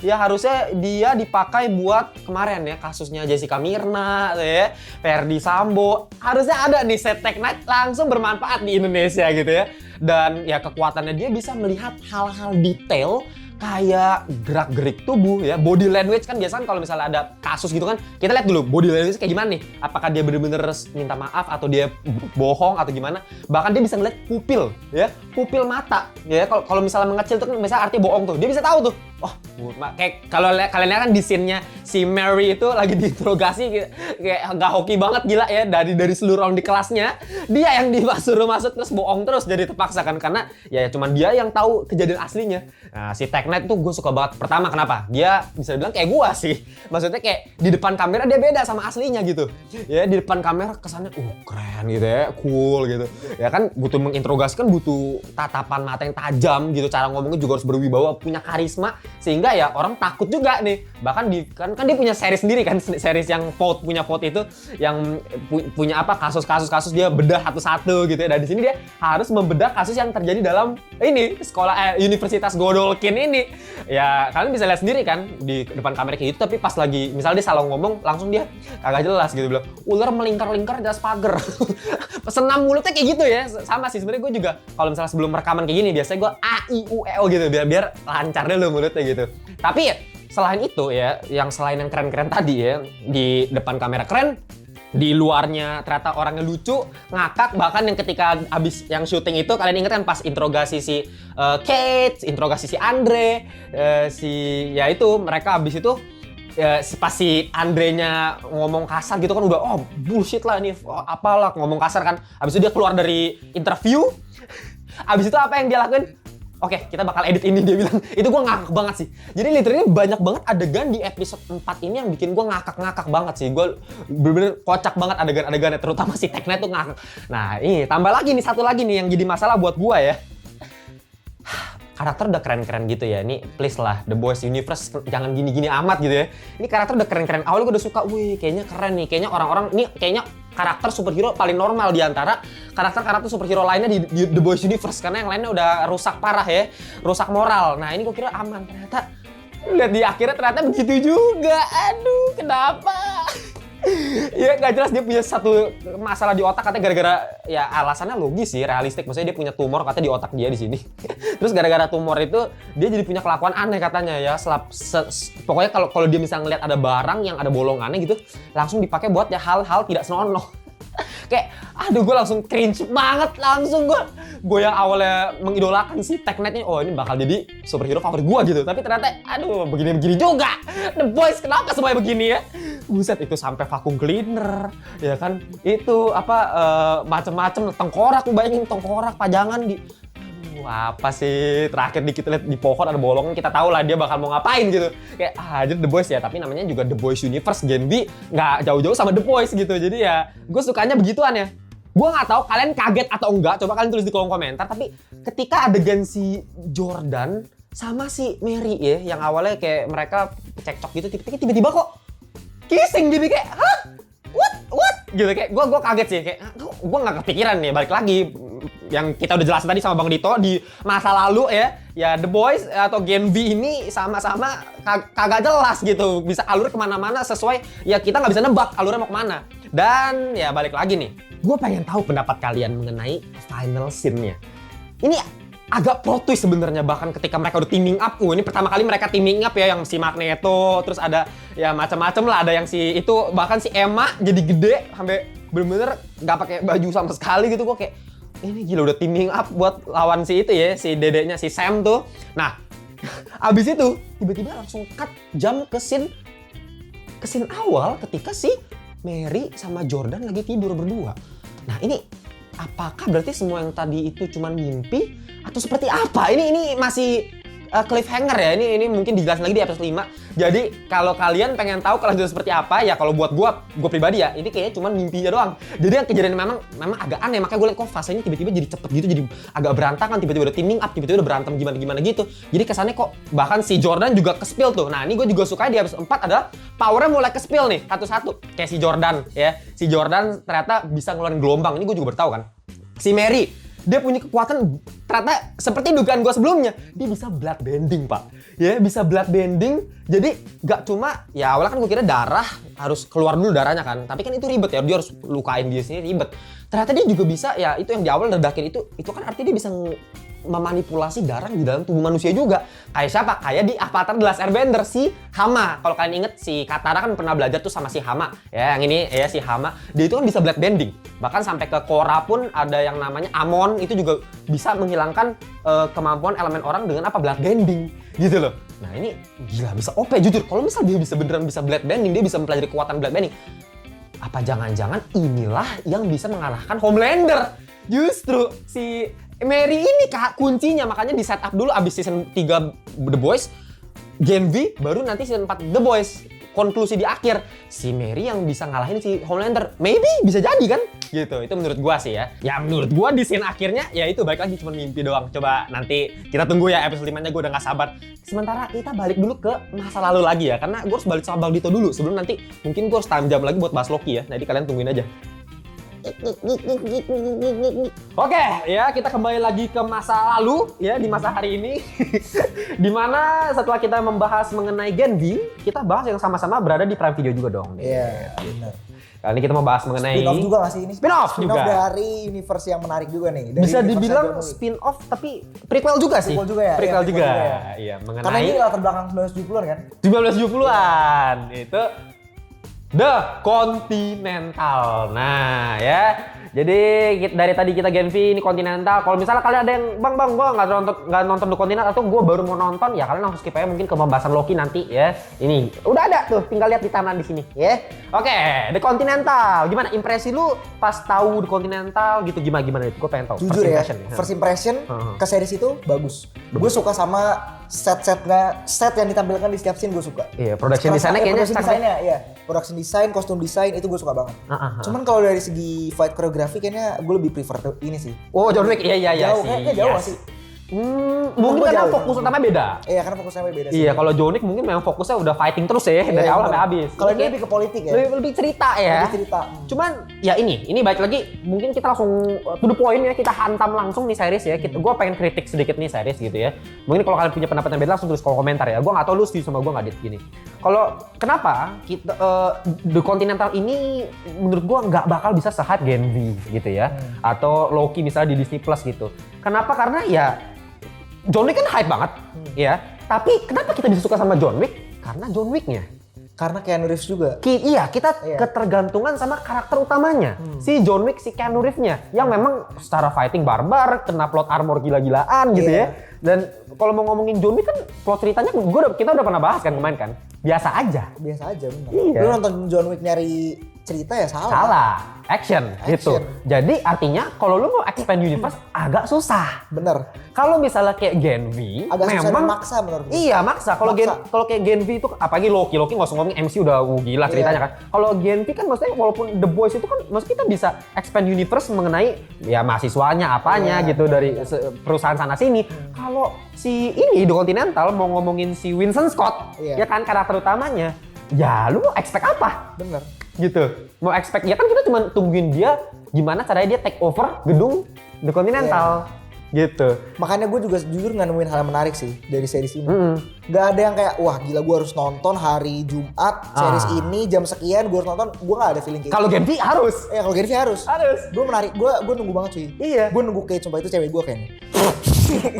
Ya harusnya dia dipakai buat kemarin ya kasusnya Jessica Mirna ya, Ferdy Sambo. Harusnya ada nih set Tech Knight langsung bermanfaat di Indonesia gitu ya. Dan ya kekuatannya dia bisa melihat hal-hal detail kayak gerak-gerik tubuh ya, body language kan biasanya kalau misalnya ada kasus gitu kan kita lihat dulu body language kayak gimana nih, apakah dia bener-bener minta maaf atau dia bohong atau gimana. Bahkan dia bisa ngeliat pupil ya, pupil mata ya, kalau misalnya mengecil itu kan misalnya artinya bohong tuh, dia bisa tahu tuh. Wah, kayak kalau kalian lihat kan di scene-nya si Mary itu lagi diinterogasi kayak nggak hoki banget gila ya, dari seluruh orang di kelasnya dia yang disuruh masuk terus bohong terus jadi terpaksa kan karena ya cuman dia yang tahu kejadian aslinya. Nah, si Tech Knight tuh gue suka banget. Pertama kenapa? Dia bisa bilang kayak gua sih. Maksudnya kayak di depan kamera dia beda sama aslinya gitu. Ya di depan kamera kesannya keren gitu ya, cool gitu. Ya kan butuh menginterogasi kan butuh tatapan mata yang tajam gitu, cara ngomongnya juga harus berwibawa, punya karisma. sehingga ya orang takut juga nih. Bahkan kan dia punya series sendiri kan, series yang punya vote itu yang punya apa kasus dia bedah satu-satu gitu ya. Dan di sini dia harus membedah kasus yang terjadi dalam ini sekolah Universitas Godolkin ini. Ya kalian bisa lihat sendiri kan di depan kamera kayak gitu, tapi pas lagi misalnya dia salah ngomong langsung dia kagak jelas gitu bilang ular melingkar-lingkar di atas pagar. Senam mulutnya kayak gitu ya. Sama sih sebenarnya gue juga kalau misalnya sebelum rekaman kayak gini biasanya gue A I U E O gitu biar lancar dulu mulutnya gitu. Tapi ya selain itu ya, yang selain yang keren-keren tadi ya, di depan kamera keren, di luarnya ternyata orangnya lucu, ngakak, bahkan yang ketika abis yang syuting itu kalian ingat kan pas interogasi si Kate, interogasi si Andre, ya itu mereka abis itu pas si Andre-nya ngomong kasar gitu kan udah bullshit lah ini apalah ngomong kasar kan. Abis itu dia keluar dari interview. Abis itu apa yang dia lakuin? Oke, kita bakal edit ini, dia bilang. Itu gue ngakak banget sih. Jadi literally banyak banget adegan di episode 4 ini yang bikin gue ngakak banget sih. Gue bener-bener kocak banget adegan-adegannya, terutama si Teknet tuh ngakak. Nah ini tambah lagi nih, satu lagi nih yang jadi masalah buat gue ya. Karakter udah keren-keren gitu ya. Ini please lah, The Boys Universe jangan gini-gini amat gitu ya. Ini karakter udah keren-keren. Awalnya gue udah suka, wih kayaknya keren nih. Kayaknya orang-orang, ini kayaknya karakter superhero paling normal di antara karakter-karakter superhero lainnya di The Boys Universe. Karena yang lainnya udah rusak parah ya. Rusak moral. Nah ini gue kira aman. Ternyata, lihat di akhirnya ternyata begitu juga. Aduh, kenapa? Ya gak jelas, dia punya satu masalah di otak katanya gara-gara ya alasannya logis sih, realistik. Maksudnya dia punya tumor katanya di otak dia di sini. Terus gara-gara tumor itu dia jadi punya kelakuan aneh katanya ya. Pokoknya kalau dia misalnya ngeliat ada barang yang ada bolongannya gitu, langsung dipakai buat ya hal-hal tidak senonoh. Kayak aduh gue langsung cringe banget, langsung gue yang awalnya mengidolakan si Teknet ini, ini bakal jadi superhero favorit gue gitu, tapi ternyata aduh begini-begini juga. The Boys kenapa semuanya begini ya? Buset, itu sampai vacuum cleaner ya kan, itu apa macem-macem tengkorak, bayangin tengkorak pajangan di apa sih, terakhir dikit lihat di pohon ada bolongan, kita tahu lah dia bakal mau ngapain gitu. Kayak jadi The Boys ya, tapi namanya juga The Boys Universe, Gen V nggak jauh-jauh sama The Boys gitu. Jadi ya gue sukanya begituan ya. Gue nggak tahu kalian kaget atau enggak, coba kalian tulis di kolom komentar. Tapi ketika adegan si Jordan sama si Mary ya, yang awalnya kayak mereka cekcok gitu, tiba-tiba kok kissing gitu, kayak hah? What? Gitu kayak gue kaget sih, kayak gue nggak kepikiran nih. Balik lagi yang kita udah jelasin tadi sama Bang Dito di masa lalu ya The Boys atau Gen V ini sama-sama kagak jelas gitu, bisa alur kemana-mana sesuai ya kita nggak bisa nebak alurnya mau kemana. Dan ya balik lagi nih, gue pengen tahu pendapat kalian mengenai final scene-nya. Ini agak plot twist sebenarnya, bahkan ketika mereka udah teaming up. Ini pertama kali mereka teaming up ya, yang si Magneto, terus ada ya macam-macam lah, ada yang si itu bahkan si Emma jadi gede sampai bener-bener nggak pakai baju sama sekali gitu. Gue kayak ini gila udah teaming up buat lawan si itu ya, si dedeknya si Sam tuh. Nah, abis itu tiba-tiba langsung cut jam ke scene awal ketika si Mary sama Jordan lagi tidur berdua. Nah ini apakah berarti semua yang tadi itu cuma mimpi atau seperti apa? Ini masih cliffhanger ya. Ini mungkin dijelasin lagi di episode 5. Jadi kalau kalian pengen tahu kelanjutan seperti apa ya, kalau buat gue pribadi ya, ini kayaknya cuma mimpinya doang. Jadi yang kejadian memang agak aneh, makanya gue liat kok fasenya tiba-tiba jadi cepet gitu, jadi agak berantakan, tiba-tiba udah teaming up, tiba-tiba udah berantem gimana gitu. Jadi kesannya kok bahkan si Jordan juga ke-spill tuh. Nah ini gue juga suka di episode 4 adalah powernya mulai ke-spill nih satu-satu. Kayak si Jordan ya, si Jordan ternyata bisa ngeluarin gelombang. Ini gue juga baru tahu kan. Si Mary, dia punya kekuatan ternyata seperti dugaan gue sebelumnya, dia bisa blood bending pak. Ya bisa blood bending, jadi gak cuma ya awalnya kan gue kira darah harus keluar dulu darahnya kan, tapi kan itu ribet ya, dia harus lukain dia sendiri, ribet. Ternyata dia juga bisa ya, itu yang di awal ledakin itu kan artinya dia bisa memanipulasi darah di dalam tubuh manusia juga. Kayak siapa? Kayak di Avatar The Last Airbender, si Hama. Kalau kalian inget, si Katara kan pernah belajar tuh sama si Hama. Ya, yang ini ya si Hama. Dia itu kan bisa blood bending. Bahkan sampai ke Korra pun ada yang namanya Amon, itu juga bisa menghilangkan kemampuan elemen orang dengan apa? Blood bending. Gitu loh. Nah ini gila, bisa OP jujur. Kalau misal dia bisa beneran bisa blood bending, dia bisa mempelajari kekuatan blood bending. Apa jangan-jangan inilah yang bisa mengalahkan Homelander? Justru si Mary ini kuncinya, makanya di setup dulu abis season 3 The Boys, Gen V, baru nanti season 4 The Boys. Konklusi di akhir, si Mary yang bisa ngalahin si Homelander. Maybe bisa jadi kan? gitu. Itu menurut gua sih ya. Ya menurut gua di scene akhirnya ya itu balik lagi cuma mimpi doang. Coba nanti kita tunggu ya episode 5-nya, gua udah gak sabar. Sementara kita balik dulu ke masa lalu lagi ya, karena gua harus balik sama Bang Dito dulu sebelum nanti mungkin gua harus time jam lagi buat bahas Loki ya. Jadi kalian tungguin aja. Oke, ya kita kembali lagi ke masa lalu ya, di masa hari ini. Dimana setelah kita membahas mengenai Gen V, kita bahas yang sama-sama berada di Prime Video juga dong. Iya, benar. Kali ini kita mau bahas mengenai spin-off juga nggak sih ini? Spin-off juga. Dari universe yang menarik juga nih. Dari bisa dibilang spin-off tapi prequel juga sih. Prequel juga ya? Prequel iya, juga. Ya. Iya, mengenai karena ini latar belakang 1970-an kan? 1970-an. Itu The Continental. Nah, ya. Jadi dari tadi kita Gen V ini Continental. Kalau misalnya kalian ada yang bang, gua nggak nonton The Continental atau gua baru mau nonton, ya kalian langsung skip aja mungkin ke pembahasan Loki nanti ya. Ini udah ada tuh, tinggal lihat di timeline di sini ya. Oke, The Continental. Gimana impresi lu pas tahu The Continental gitu, gimana itu? Gua pengen tahu. Jujur first impression ke series itu bagus. Gue suka sama set yang ditampilkan di setiap scene, gue suka. Iya, production design-nya kayaknya production design, kostum design itu gue suka banget. Cuman kalau dari segi fight choreography kayaknya gue lebih prefer ini sih. Oh, John Wick, iya jauh, sih. Kayaknya jauh gak sih? Mungkin karena fokus utama beda. Iya, karena fokusnya beda sih. Iya, kalau John Wick mungkin memang fokusnya udah fighting terus ya, dari awal sampai habis. Kalau ini lebih ke politik ya. Lebih cerita ya. Lebih cerita. Cuman ya ini balik lagi, mungkin kita langsung to the point ya, kita hantam langsung nih series ya. Gua pengen kritik sedikit nih series gitu ya. Mungkin kalau kalian punya pendapat yang beda langsung tulis kolom komentar ya. Gua nggak tahu lu setuju sama gua nggak gini. Kalau kenapa kita The Continental ini menurut gua nggak bakal bisa se-hype Gen V gitu ya, atau Loki misalnya di Disney Plus gitu. Kenapa? Karena ya John Wick kan hype banget, ya. Tapi kenapa kita bisa suka sama John Wick? Karena John Wick-nya. Karena Keanu Reeves juga. Kita ketergantungan sama karakter utamanya. Si John Wick, si Keanu Reeves-nya. Yang memang secara fighting barbar, kena plot armor gila-gilaan gitu ya. Dan kalau mau ngomongin John Wick kan plot ceritanya kita udah pernah bahas kan kemarin kan. Biasa aja. Biasa aja benar. Iya. Lu nonton John Wick nyari cerita ya salah. Salah. Action gitu. Jadi artinya kalau lu mau expand universe agak susah. Bener. Kalau misalnya kayak Gen V, agak memang susah maksa menurut gue. Iya maksa. Kalau kayak Gen V itu apalagi Loki nggak usah ngomongin MC udah gila ceritanya kan. Kalau Gen V kan maksudnya walaupun The Boys itu kan maksudnya kita bisa expand universe mengenai ya mahasiswanya apanya gitu dari perusahaan sana sini. Kalau si ini The Continental mau ngomongin si Winston Scott ya kan karakter utamanya, ya lu mau expect apa? Bener. Gitu. Mau expect ya kan kita cuma tungguin dia gimana caranya dia take over gedung The Continental. Gitu. Makanya gue juga jujur nggak nemuin hal yang menarik sih dari series ini. Gak ada yang kayak wah gila gue harus nonton hari Jumat series ini jam sekian gue harus nonton. Gue gak ada feeling kayak kalau Gen V harus. Kalau Gen V harus. Gue menarik. Gue nunggu banget cuy. Iya. Gue nunggu kayak coba itu cewek gue kayaknya.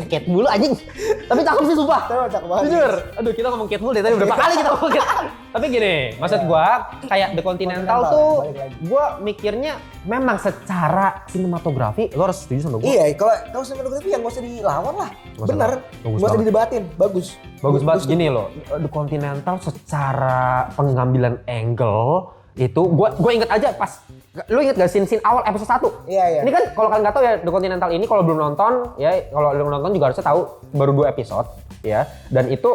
Kate mulu anjing. Tapi cakep sih sumpah. Cakep banget. Jujur. Aduh kita ngomong Kate mulu deh tadi berapa kali kita ngomong Kate. Tapi gini, maksud gua kayak The Continental tuh gua mikirnya memang secara sinematografi lo harus setuju sama gua. Iya, kalau sinematografi yang gak usah dilawan lah. Bener. Gak usah didebatin. Bagus banget gini loh. The Continental secara pengambilan angle itu gua inget aja pas lu inget gak scene awal episode 1? Iya. Ini kan kalau kalian nggak tahu ya The Continental ini kalau belum nonton ya, kalau belum nonton juga harusnya tahu baru 2 episode ya, dan itu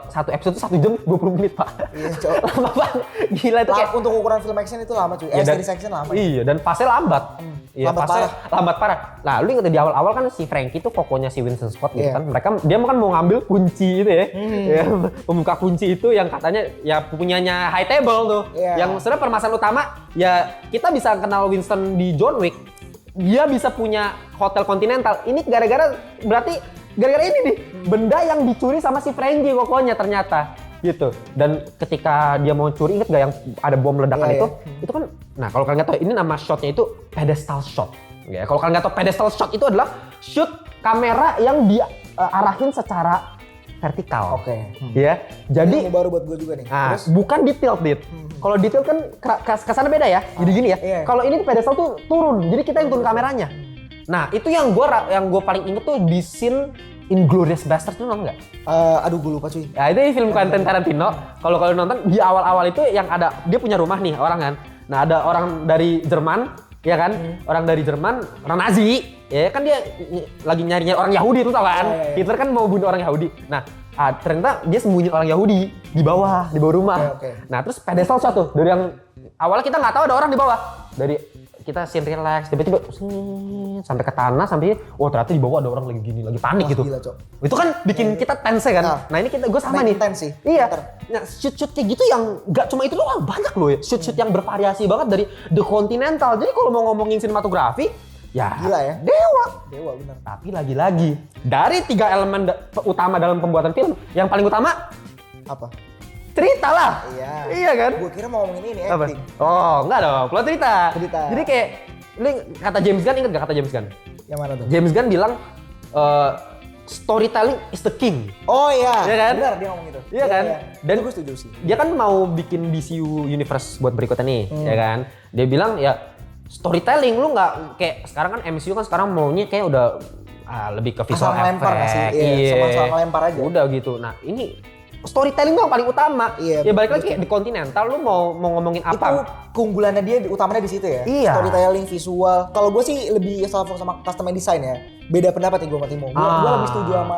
satu episode itu 1 jam 20 menit pak. Iya cowok. Lama banget. Gila itu kayak untuk ukuran film action itu lama cuy. Series action lama. Iya dan pasnya lambat. Iya, lambat parah. Nah, lu inget di awal-awal kan si Frankie tuh kokonya si Winston Scott gitu kan. Dia kan mau ngambil kunci itu ya. Ya, membuka kunci itu yang katanya ya punyanya High Table tuh. Yang sebenarnya permasalahan utama ya kita bisa kenal Winston di John Wick. Dia bisa punya Hotel Continental. Ini gara-gara ini nih. Benda yang dicuri sama si Frankie pokoknya ternyata. Gitu. Dan ketika dia mau curi, inget gak yang ada bom ledakan itu kan, nah kalau kalian nggak tahu ini nama shotnya itu pedestal shot. Ya, kalau kalian nggak tahu pedestal shot itu adalah shoot kamera yang diarahin secara vertikal. Ya, jadi baru buat gue juga nih. Bukan di tilt Kalau di tilt kan kesana beda ya, jadi gini ya. Kalau ini pedestal tuh turun, jadi kita yang turun kameranya. Nah itu yang gue paling inget tuh di scene Inglourious Basterds tuh nonton nggak? Aduh gue lupa cuy. Ya itu film Quentin Tarantino. Kalau kalian nonton di awal-awal itu yang ada dia punya rumah nih orang kan. Nah ada orang dari Jerman, ya kan? Orang dari Jerman, orang Nazi, ya kan dia lagi nyari orang Yahudi tuh tau kan? Hitler kan mau bunuh orang Yahudi. Nah ternyata dia sembunyi orang Yahudi di bawah rumah. Nah terus pedestal shot tuh dari yang awalnya kita nggak tahu ada orang di bawah. Dari kita scene relax, tiba-tiba sampai ke tanah, sampai ternyata di bawah ada orang lagi gini, lagi panik gitu. Gila, Cok. Itu kan bikin kita tense kan. Nah ini gue sama nih. Tense sih. Iya. Nah shoot kayak gitu yang nggak cuma itu doang, banyak loh ya. Shoot yang bervariasi banget dari The Continental. Jadi kalau mau ngomongin sinematografi, ya gila ya. Dewa benar. Tapi lagi-lagi dari 3 elemen utama dalam pembuatan film, yang paling utama apa? Cerita lah. Iya kan? Gue kira mau ngomongin ini acting. Oh, enggak dong. Plot cerita. Jadi kayak lu kata James Gunn, ingat gak kata James Gunn? Yang mana tuh? James Gunn bilang storytelling is the king. Oh iya. Iya kan? Benar dia ngomong gitu. Iya kan? Dan gue setuju sih. Dia kan mau bikin DCU universe buat berikutnya nih, ya kan? Dia bilang ya storytelling, lu nggak kayak sekarang kan MCU kan sekarang maunya kayak udah lebih ke visual effect. Iya, sama ngelempar aja. Udah gitu. Nah, ini storytelling yang paling utama. Iya, ya balik lagi di Continental, lu mau ngomongin apa? Itu keunggulannya dia utamanya di situ ya. Iya. Storytelling, visual. Kalau gue sih lebih fokus sama custom design ya. Beda pendapat nih gue sama Timo. Gue lebih setuju sama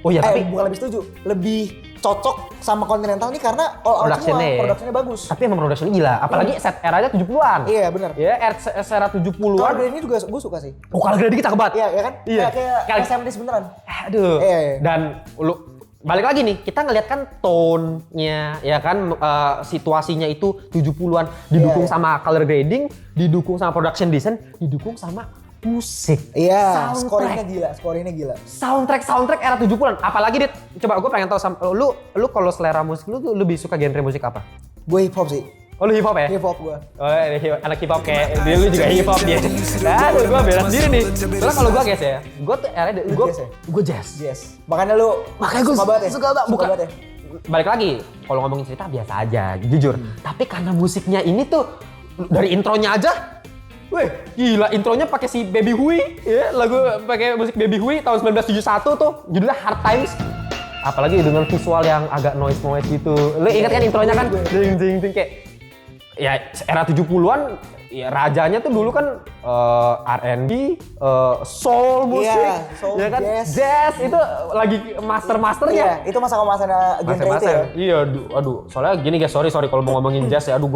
tapi bukan lebih setuju, lebih cocok sama Continental nih karena all out semua, productionnya bagus. Tapi emang productionnya gila, apalagi set eranya 70-an. Iya benar. Ya, era 70-an. Kalau ini juga gue suka sih. Oh, kalau grading cakep banget. Iya, ya kan? Iya. Kayak 70s beneran. Aduh. Iya. Dan lu balik lagi nih, kita ngeliat kan tone-nya, ya kan, situasinya itu 70-an, didukung sama color grading, didukung sama production design, didukung sama musik. Iya, scoringnya gila. Soundtrack era 70-an. Apalagi Dit, coba gue pengen tahu lu kalau selera musik lu tuh lebih suka genre musik apa? Gue hip hop sih. Oh lu hip hop ya? Hip hop gue. Oh anak hip hop kayak dia, lu juga hip hop dia. Aduh gue bela sendiri nih. Soalnya kalau gue guys ya, gue tuh era gue jazz. Makanya gue suka banget ya. Bukan. Balik lagi, kalau ngomongin cerita biasa aja, jujur. Tapi karena musiknya ini tuh dari intronya aja, weh gila, intronya pakai si Baby Hui, ya lagu pakai musik Baby Hui tahun 1971 tuh, judulnya Hard Times. Apalagi dengan visual yang agak noise gitu. Lu ingat kan intronya kan? Ding kayak ya era 70-an ya rajanya tuh dulu kan R&B, soul musik, soul, ya kan, jazz itu lagi masternya. Iya, itu masa-masanya genre itu ya. Iya, aduh, soalnya gini guys, sorry kalau mau ngomongin jazz ya, aduh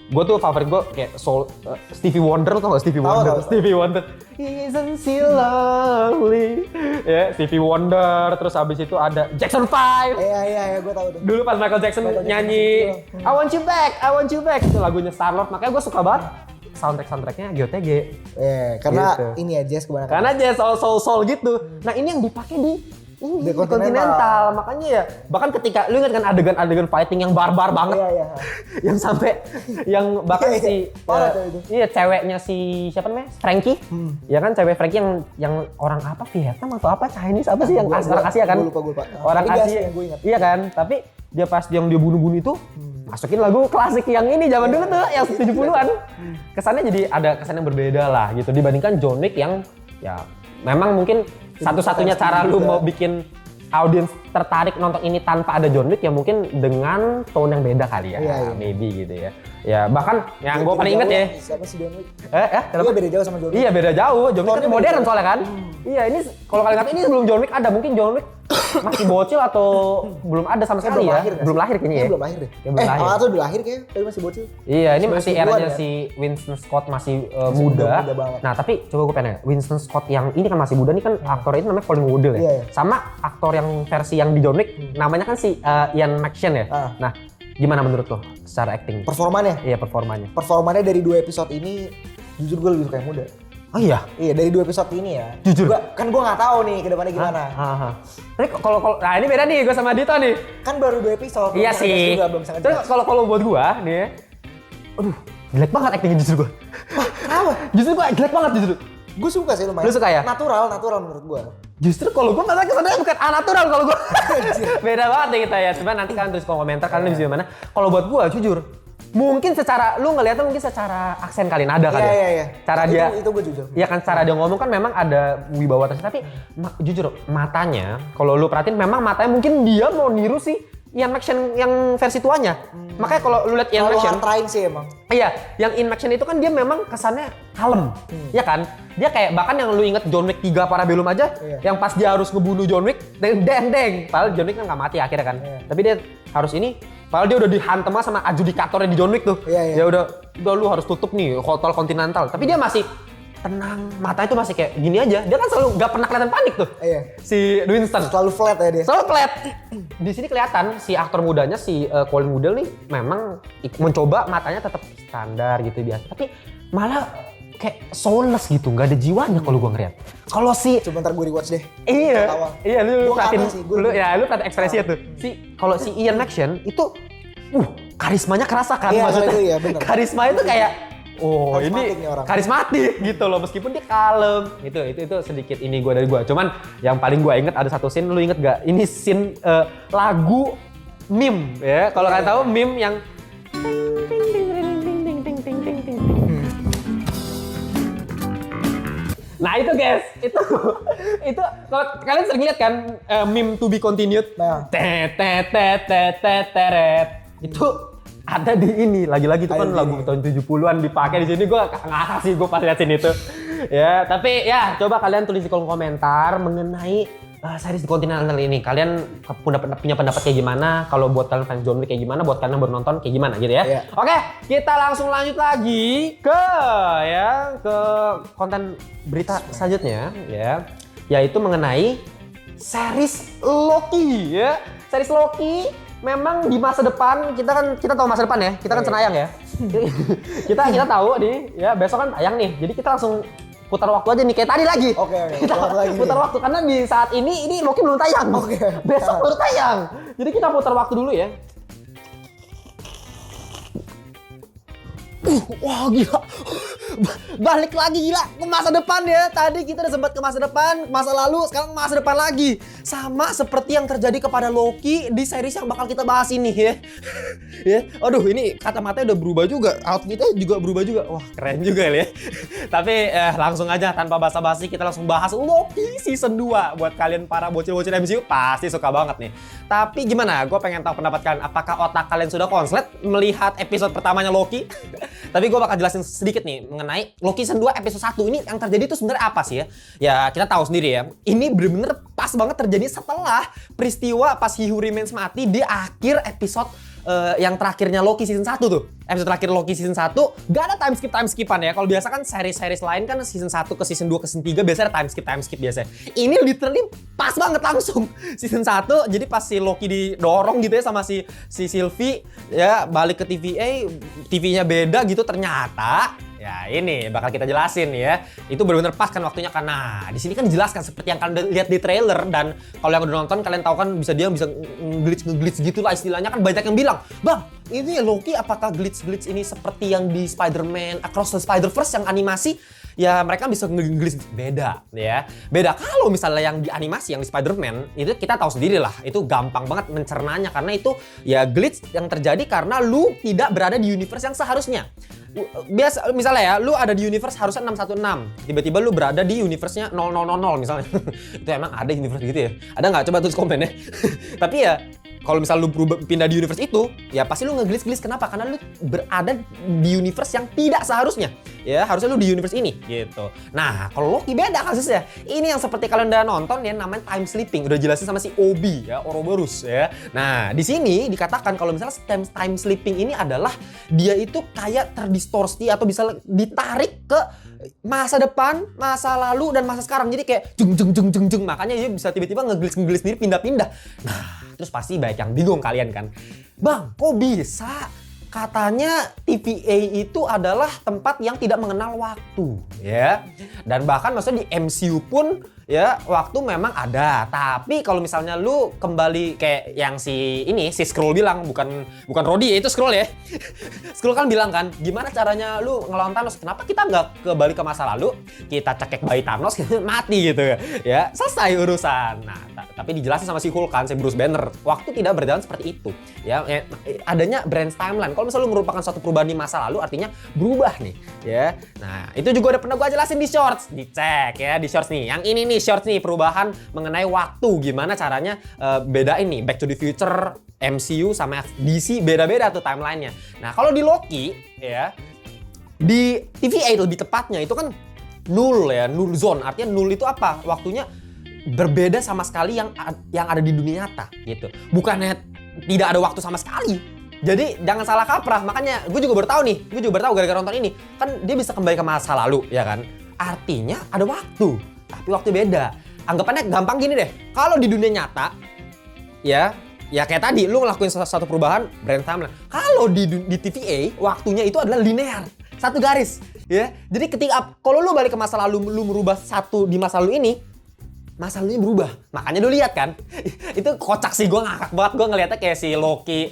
gue tuh favorit gue kayak soul, Stevie Wonder, tau gak Stevie Wonder? Stevie Wonder, isn't she lovely? Ya, Stevie Wonder, terus abis itu ada Jackson 5. Iya, gue tahu tuh. Dulu pas Michael Jackson nyanyi I want you back, itu lagunya Star-Lord, makanya gue suka banget soundtracknya GOTG. Karena gitu. ini ya jazz kebanyakan. Karena jazz soul gitu. Nah ini yang dipakai di Continental. Makanya ya, bahkan ketika lu ingat kan adegan fighting yang barbar banget. Iya. Yang sampai yang bahkan ceweknya si siapa namanya? Frankie. Ya kan cewek Frankie yang orang apa Vietnam atau apa Chinese apa sih yang orang Asia kan? Gue lupa. Orang Asia. Iya kan? Tapi dia pas yang dia bunuh-bunuh itu masukin lagu klasik yang ini zaman dulu tuh yang 70-an. Kesannya jadi ada kesan yang berbeda lah gitu dibandingkan John Wick yang ya memang mungkin satu-satunya cara lu mau bikin audiens tertarik nonton ini tanpa ada John Wick ya mungkin dengan tone yang beda kali ya, maybe gitu ya. Ya bahkan yang gue paling inget ya. Siapa sih John Wick? Kenapa? Iya beda jauh sama John Wick. Iya beda jauh. John Wick kan modern soalnya kan. Iya ini kalau kalian kata ini sebelum John Wick ada, mungkin John Wick masih bocil atau belum ada sama sekali ya. Belum lahir kayaknya ya. Belum lahir deh. Awal tuh udah lahir kayaknya, tapi masih bocil. Iya ini masih eranya si Winston Scott masih muda. Banget. Nah tapi coba gue pengen Winston Scott yang ini kan masih muda nih kan aktornya itu namanya Colin Woodle ya. Sama aktor yang versi yang di John Wick namanya kan si Ian McShane ya. Nah gimana menurut lo secara acting? Performanya? Iya performanya. Performanya dari 2 episode ini jujur gue lebih suka yang muda. Oh iya? Iya dari 2 episode ini ya. Jujur? Gue nggak tahu nih ke depannya gimana. Tapi kalau nah ini beda nih gue sama Dito nih. Kan baru 2 episode. Iya sih. Terus kalau buat gue nih ya, aduh jelek banget actingnya justru gue. Kenapa? Justru gue jelek banget justru. Gue suka sih lumayan. Lu suka ya? Natural menurut gue. Justru kalau gue malah kesannya bukan natural kalau gue. Beda banget deh kita ya. Cuma nanti kalian tulis komentar kalian bisa gimana. Kalau buat gue jujur, mungkin secara lu ngeliatnya mungkin secara aksen kali nada kali. Iya. Cara dia itu gue jujur. Iya kan cara dia ngomong kan memang ada wibawa tersendiri. Tapi jujur matanya, kalau lu perhatiin memang matanya mungkin dia mau niru sih Ian McShane yang versi tuanya. Makanya kalau lu lihat Ian McShane, trying sih emang. Iya, yang Ian McShane itu kan dia memang kesannya kalem. Ya kan? Dia kayak bahkan yang lu inget John Wick 3 Parabellum aja, yang pas dia harus ngebunuh John Wick, deng. Padahal John Wick kan nggak mati akhirnya kan. Tapi dia harus ini Padahal dia udah dihantem sama adjudikatornya di John Wick tuh. Iya. Ya udah lu harus tutup nih Hotel Continental. Tapi dia masih tenang, matanya tuh masih kayak gini aja. Dia kan selalu gak pernah kelihatan panik tuh. Iya. Si Winston. Selalu flat ya dia. Selalu flat. Di sini kelihatan si aktor mudanya si Colin Woodell nih memang mencoba matanya tetap standar gitu biasa. Tapi malah kayak soulless gitu, nggak ada jiwanya kalau gua ngeliat. Kalau si coba ntar gue rewatch deh. Iya lu perhatiin lu perhatiin ekspresinya tuh. Kalau si Ian McShane itu karismanya kerasa kan maksudnya. Itu ya benar. Karismanya tuh kayak karismatik ini karismatik gitu loh meskipun dia kalem. Itu sedikit ini gua dari gua. Cuman yang paling gua inget ada satu scene, lu inget gak? Ini scene lagu meme ya. Kalau kalian tahu meme yang nah itu guys, itu kalau kalian sering lihat kan meme to be continued, itu ada di ini lagi-lagi itu kan lagu tahun 70-an dipakai di sini. Gue ngasih gue pas lihat sini itu ya. Tapi ya coba kalian tulis di kolom komentar mengenai series di Continental ini. Kalian punya pendapat kayak gimana? Kalau buat kalian fans John Wick kayak gimana? Buat kalian yang baru nonton kayak gimana gitu ya? Yeah. Oke, kita langsung lanjut lagi ke konten berita selanjutnya ya, yaitu mengenai series Loki ya. Series Loki memang di masa depan kita tahu masa depan ya. Kita kan Senayang ya. kita tahu nih ya, besok kan tayang nih. Jadi kita langsung putar waktu aja nih kayak tadi lagi. Oke. Kita putar waktu karena di saat ini Loki belum tayang. Besok baru tayang. Jadi kita putar waktu dulu ya. Wah gila. Balik lagi gila ke masa depan ya. Tadi kita udah sempat ke masa depan, masa lalu, sekarang masa depan lagi. Sama seperti yang terjadi kepada Loki di series yang bakal kita bahas ini ya. Ya. Aduh, ini kacamata udah berubah juga, outfitnya juga berubah juga. Wah, keren juga ya. Tapi langsung aja tanpa basa-basi kita langsung bahas Loki season 2. Buat kalian para bocil-bocil MCU pasti suka banget nih. Tapi gimana? Gue pengen tahu pendapat kalian. Apakah otak kalian sudah konslet melihat episode pertamanya Loki? Tapi gue bakal jelasin sedikit nih mengenai Loki season 2 episode 1 ini yang terjadi itu sebenarnya apa sih ya? Ya kita tahu sendiri ya. Ini bener-bener pas banget terjadi setelah peristiwa pas He Who Remains mati di akhir episode yang terakhirnya Loki season 1 tuh. Episode terakhir Loki season 1 gak ada time skipan ya. Kalau biasa kan series lain kan season 1 ke season 2 ke season 3 biasanya ada time skip biasanya. Ini literally pas banget langsung season 1. Jadi pas si Loki didorong gitu ya sama si Sylvie ya balik ke TVA, TV-nya beda gitu ternyata. Ya ini bakal kita jelasin ya. Itu benar-benar pas kan waktunya kan. Nah, di sini kan dijelaskan seperti yang kalian lihat di trailer dan kalau yang udah nonton kalian tahu kan bisa nge-glitch gitu lah istilahnya kan banyak yang bilang, "Bang, ini Loki apakah glitch ini seperti yang di Spider-Man Across the Spider-Verse yang animasi?" Ya mereka bisa nge-glitch beda ya. Beda kalau misalnya yang di animasi yang di Spider-Man itu kita tahu sendiri lah. Itu gampang banget mencernanya karena itu ya glitch yang terjadi karena lu tidak berada di universe yang seharusnya. Biasa misalnya ya, lu ada di universe harusnya 616. Tiba-tiba lu berada di universe-nya 0000 misalnya. Itu emang ada universe gitu ya? Ada nggak? Coba tulis komen ya. Tapi ya kalau misal lu pindah di universe itu, ya pasti lu nge-glitch. Kenapa? Karena lu berada di universe yang tidak seharusnya. Ya, harusnya lu di universe ini, gitu. Nah, kalau Loki beda kasusnya. Ini yang seperti kalian udah nonton ya, namanya time sleeping. Udah jelasin sama si Obi ya, Ouroboros ya. Nah, di sini dikatakan kalau misalnya time sleeping ini adalah dia itu kayak terdistorsi atau bisa ditarik ke masa depan, masa lalu, dan masa sekarang. Jadi kayak jeng. Makanya dia bisa tiba-tiba nge-glitch sendiri, pindah-pindah. Nah, terus pasti banyak yang bingung kalian kan. Bang, kok bisa? Katanya TVA itu adalah tempat yang tidak mengenal waktu, ya. Dan bahkan maksudnya di MCU pun ya waktu memang ada. Tapi kalau misalnya lu kembali kayak yang si Skrull bilang, bukan Rhodey ya, itu Skrull ya. Skrull kan bilang kan, gimana caranya lu ngelawan Thanos? Kenapa kita nggak kembali ke masa lalu? Kita cekek bayi Thanos, mati gitu ya. Selesai urusan. Nah, tapi dijelasin sama si Hulk kan, si Bruce Banner. Waktu tidak berjalan seperti itu. Ya, adanya branch timeline. Kalau misalnya lu merupakan suatu perubahan di masa lalu, artinya berubah nih, ya. Nah, itu juga udah pernah gua jelasin di shorts. Dicek ya di shorts nih. Yang ini nih shorts nih, perubahan mengenai waktu. Gimana caranya bedain nih Back to the Future, MCU sama DC beda-beda tuh timelinenya. Nah, kalau di Loki ya, di TVA lebih tepatnya itu kan null ya, null zone. Artinya null itu apa? Waktunya berbeda sama sekali yang ada di dunia nyata gitu. Bukannya tidak ada waktu sama sekali, Jadi jangan salah kaprah, makanya gue juga baru tahu gara-gara nonton ini. Kan dia bisa kembali ke masa lalu, ya kan? Artinya ada waktu, tapi waktu beda. Anggapannya gampang gini deh, kalau di dunia nyata, ya kayak tadi, lu ngelakuin satu perubahan, brand timeline. Kalau di TVA, waktunya itu adalah linear, satu garis. Ya, jadi ketika kalau lu balik ke masa lalu, lu merubah satu di masa lalu ini, masa lalunya berubah. Makanya lu lihat kan, itu kocak sih, gue ngakak banget. Gue ngeliatnya kayak si Loki,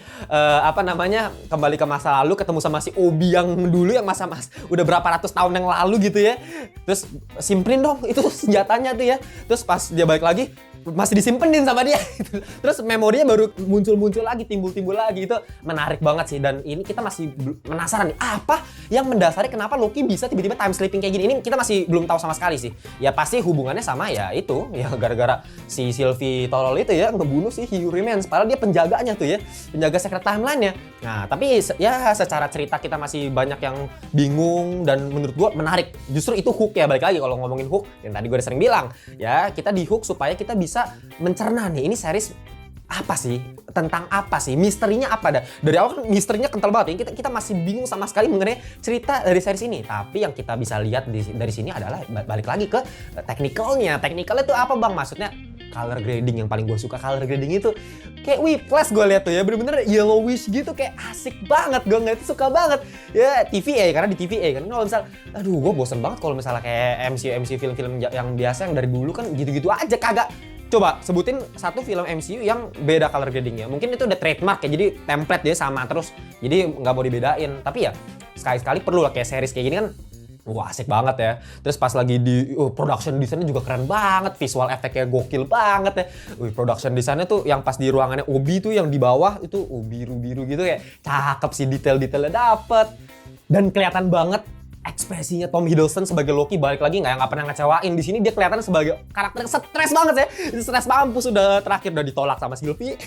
kembali ke masa lalu, ketemu sama si Obi yang dulu, yang udah berapa ratus tahun yang lalu gitu ya. Terus simpenin dong itu senjatanya tuh ya. Terus pas dia balik lagi, masih disimpenin sama dia. Terus memorinya baru muncul lagi, timbul lagi. Itu menarik banget sih. Dan ini kita masih penasaran nih, apa yang mendasari kenapa Loki bisa tiba-tiba time slipping kayak gini. Ini kita masih belum tahu sama sekali sih. Ya pasti hubungannya sama ya itu, ya gara-gara si Sylvie tolol itu ya ngebunuh si Hugh Remains. Padahal dia penjaganya tuh ya, penjaga secret timeline-nya. Nah tapi ya secara cerita kita masih banyak yang bingung. Dan menurut gua menarik. Justru itu hook ya, balik lagi kalau ngomongin hook, yang tadi gue udah sering bilang ya, kita di hook supaya kita bisa mencerna nih, ini series apa sih, tentang apa sih, misterinya apa dah. Dari awal kan misterinya kental banget ya, kita masih bingung sama sekali mengenai cerita dari series ini. Tapi yang kita bisa lihat dari sini adalah balik lagi ke technicalnya itu apa bang, maksudnya color grading. Yang paling gue suka color grading itu kayak Whiplash, gue lihat tuh ya, bener-bener yellowish gitu, kayak asik banget. Gue ngeliat itu suka banget ya, TVA, karena di TVA kan kalau misal, aduh gue bosen banget kalau misalnya kayak MC film-film yang biasa yang dari dulu kan gitu-gitu aja, kagak. Coba sebutin satu film MCU yang beda color gradingnya. Mungkin itu udah trademark ya, jadi template dia sama terus, jadi nggak mau dibedain. Tapi ya sekali-sekali perlu lah, kayak series kayak gini kan. Wah asik banget ya. Terus pas lagi di production desainnya juga keren banget, visual efeknya gokil banget ya. Production desainnya tuh yang pas di ruangannya Obi tuh yang di bawah itu biru-biru gitu, kayak cakep sih, detail-detailnya dapet. Dan kelihatan banget ekspresinya Tom Hiddleston sebagai Loki, balik lagi nggak pernah ngecewain. Di sini dia kelihatan sebagai karakter stres banget ya. Stres mampus, udah terakhir udah ditolak sama Sylvie.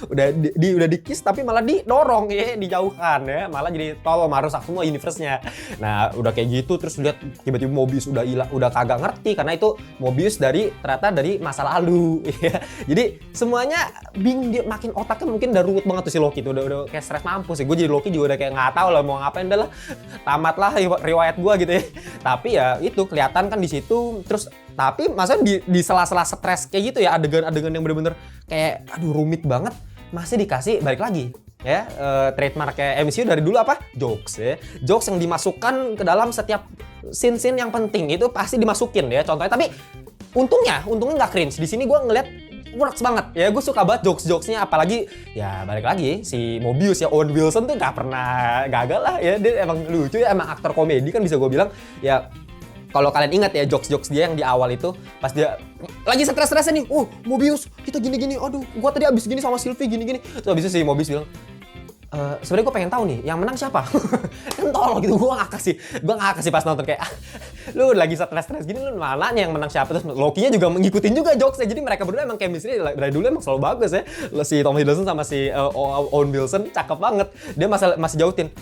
udah di kiss tapi malah didorong ya, dijauhkan ya. Malah jadi tolol, merusak semua universe-nya. Nah, udah kayak gitu terus lihat tiba-tiba Mobius udah kagak ngerti karena itu Mobius ternyata dari masa lalu ya. Jadi semuanya bingung, dia makin otaknya mungkin udah ruwet banget tuh si Loki tuh, udah kayak stres mampus ya. Gue jadi Loki juga udah kayak nggak tahu lah mau ngapain, dah lah. Tamatlah riwayat gue gitu ya. Tapi ya itu kelihatan kan di situ. Terus tapi masa di sela-sela stres kayak gitu ya, adegan-adegan yang bener-bener kayak aduh rumit banget, masih dikasih balik lagi ya, trademark kayak MCU dari dulu apa? Jokes ya. Jokes yang dimasukkan ke dalam setiap scene-scene yang penting itu pasti dimasukin ya contohnya. Tapi untungnya nggak cringe. Di sini gue ngeliat works banget ya, gue suka banget jokes-jokesnya, apalagi ya balik lagi si Mobius ya, Owen Wilson tuh nggak pernah gagal lah ya, dia emang lucu ya, emang aktor komedi kan bisa gue bilang ya. Kalau kalian ingat ya jokes-jokes dia yang di awal itu pas dia lagi stres-stresnya nih, Mobius kita gini-gini, aduh gua tadi abis gini sama Sylvie gini-gini, terus abis itu si Mobius bilang, sebenarnya gue pengen tahu nih yang menang siapa. Kan tolol gitu, gue nggak kasih pas nonton kayak lu lagi stres gini, lu mana yang menang siapa. Terus Loki-nya juga ngikutin juga jokesnya, jadi mereka berdua emang chemistry dari dulu emang selalu bagus ya. Si Tom Hiddleston sama si Owen Wilson cakep banget. Dia masih jautin,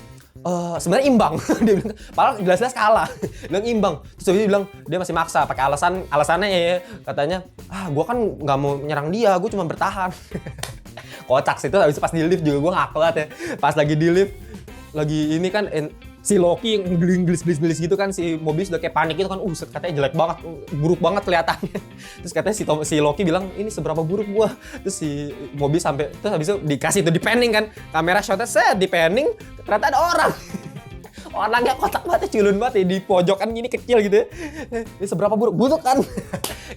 sebenarnya imbang. Dia bilang, padahal jelas-jelas kalah. Dia bilang imbang. Terus dia bilang dia masih maksa pakai alasannya ya, katanya gue kan nggak mau nyerang dia, gue cuma bertahan. Kocak sih itu. Habis itu pas di lift juga gue ngakak banget ya. Pas lagi di lift, lagi ini kan si Loki yang gelis gitu kan, si Mobius udah kayak panik gitu kan, katanya jelek banget, buruk banget kelihatannya. Terus katanya si Loki bilang, ini seberapa buruk gua. Terus si Mobius terus habis itu dikasih itu di panning kan, kamera shotnya di panning, ternyata ada orang. Orangnya kotak banget, culun banget ya, di pojokan gini kecil gitu ya. Ini seberapa buruk kan.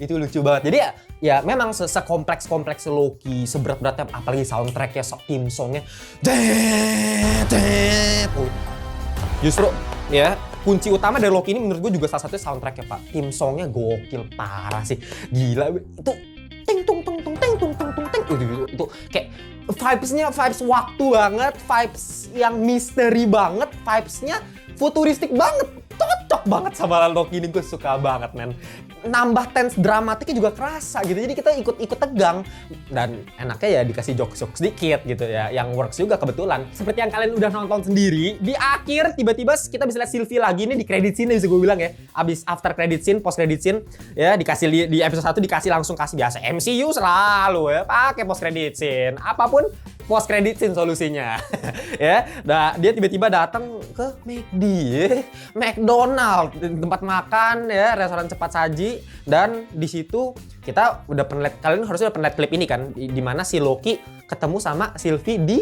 Itu lucu banget. Jadi ya memang sekompleks Loki, seberat-beratnya, apalagi soundtracknya, theme songnya. Justru ya kunci utama dari Loki ini menurut gue juga salah satunya soundtracknya pak. Theme songnya gokil parah sih, gila itu. Ting tung tung tung ting tung tung tung ting itu kayak vibes waktu banget, vibes yang misteri banget, vibesnya futuristik banget, cocok banget sama Loki ini. Gue suka banget men. Nambah tense dramatiknya juga kerasa gitu, jadi kita ikut tegang. Dan enaknya ya dikasih jokes sedikit gitu ya, yang works juga kebetulan. Seperti yang kalian udah nonton sendiri, di akhir tiba-tiba kita bisa lihat Sylvie lagi nih di credit scene, bisa gue bilang ya. Abis after credit scene, post credit scene ya, dikasih di episode 1 dikasih langsung kasih biasa. MCU selalu ya pakai post credit scene, apapun post credit scene solusinya. Ya, dia tiba-tiba datang ke McD, McDonald, tempat makan ya, restoran cepat saji, dan di situ kita udah pernah lihat, kalian harusnya udah pernah lihat klip ini kan, di mana si Loki ketemu sama Sylvie di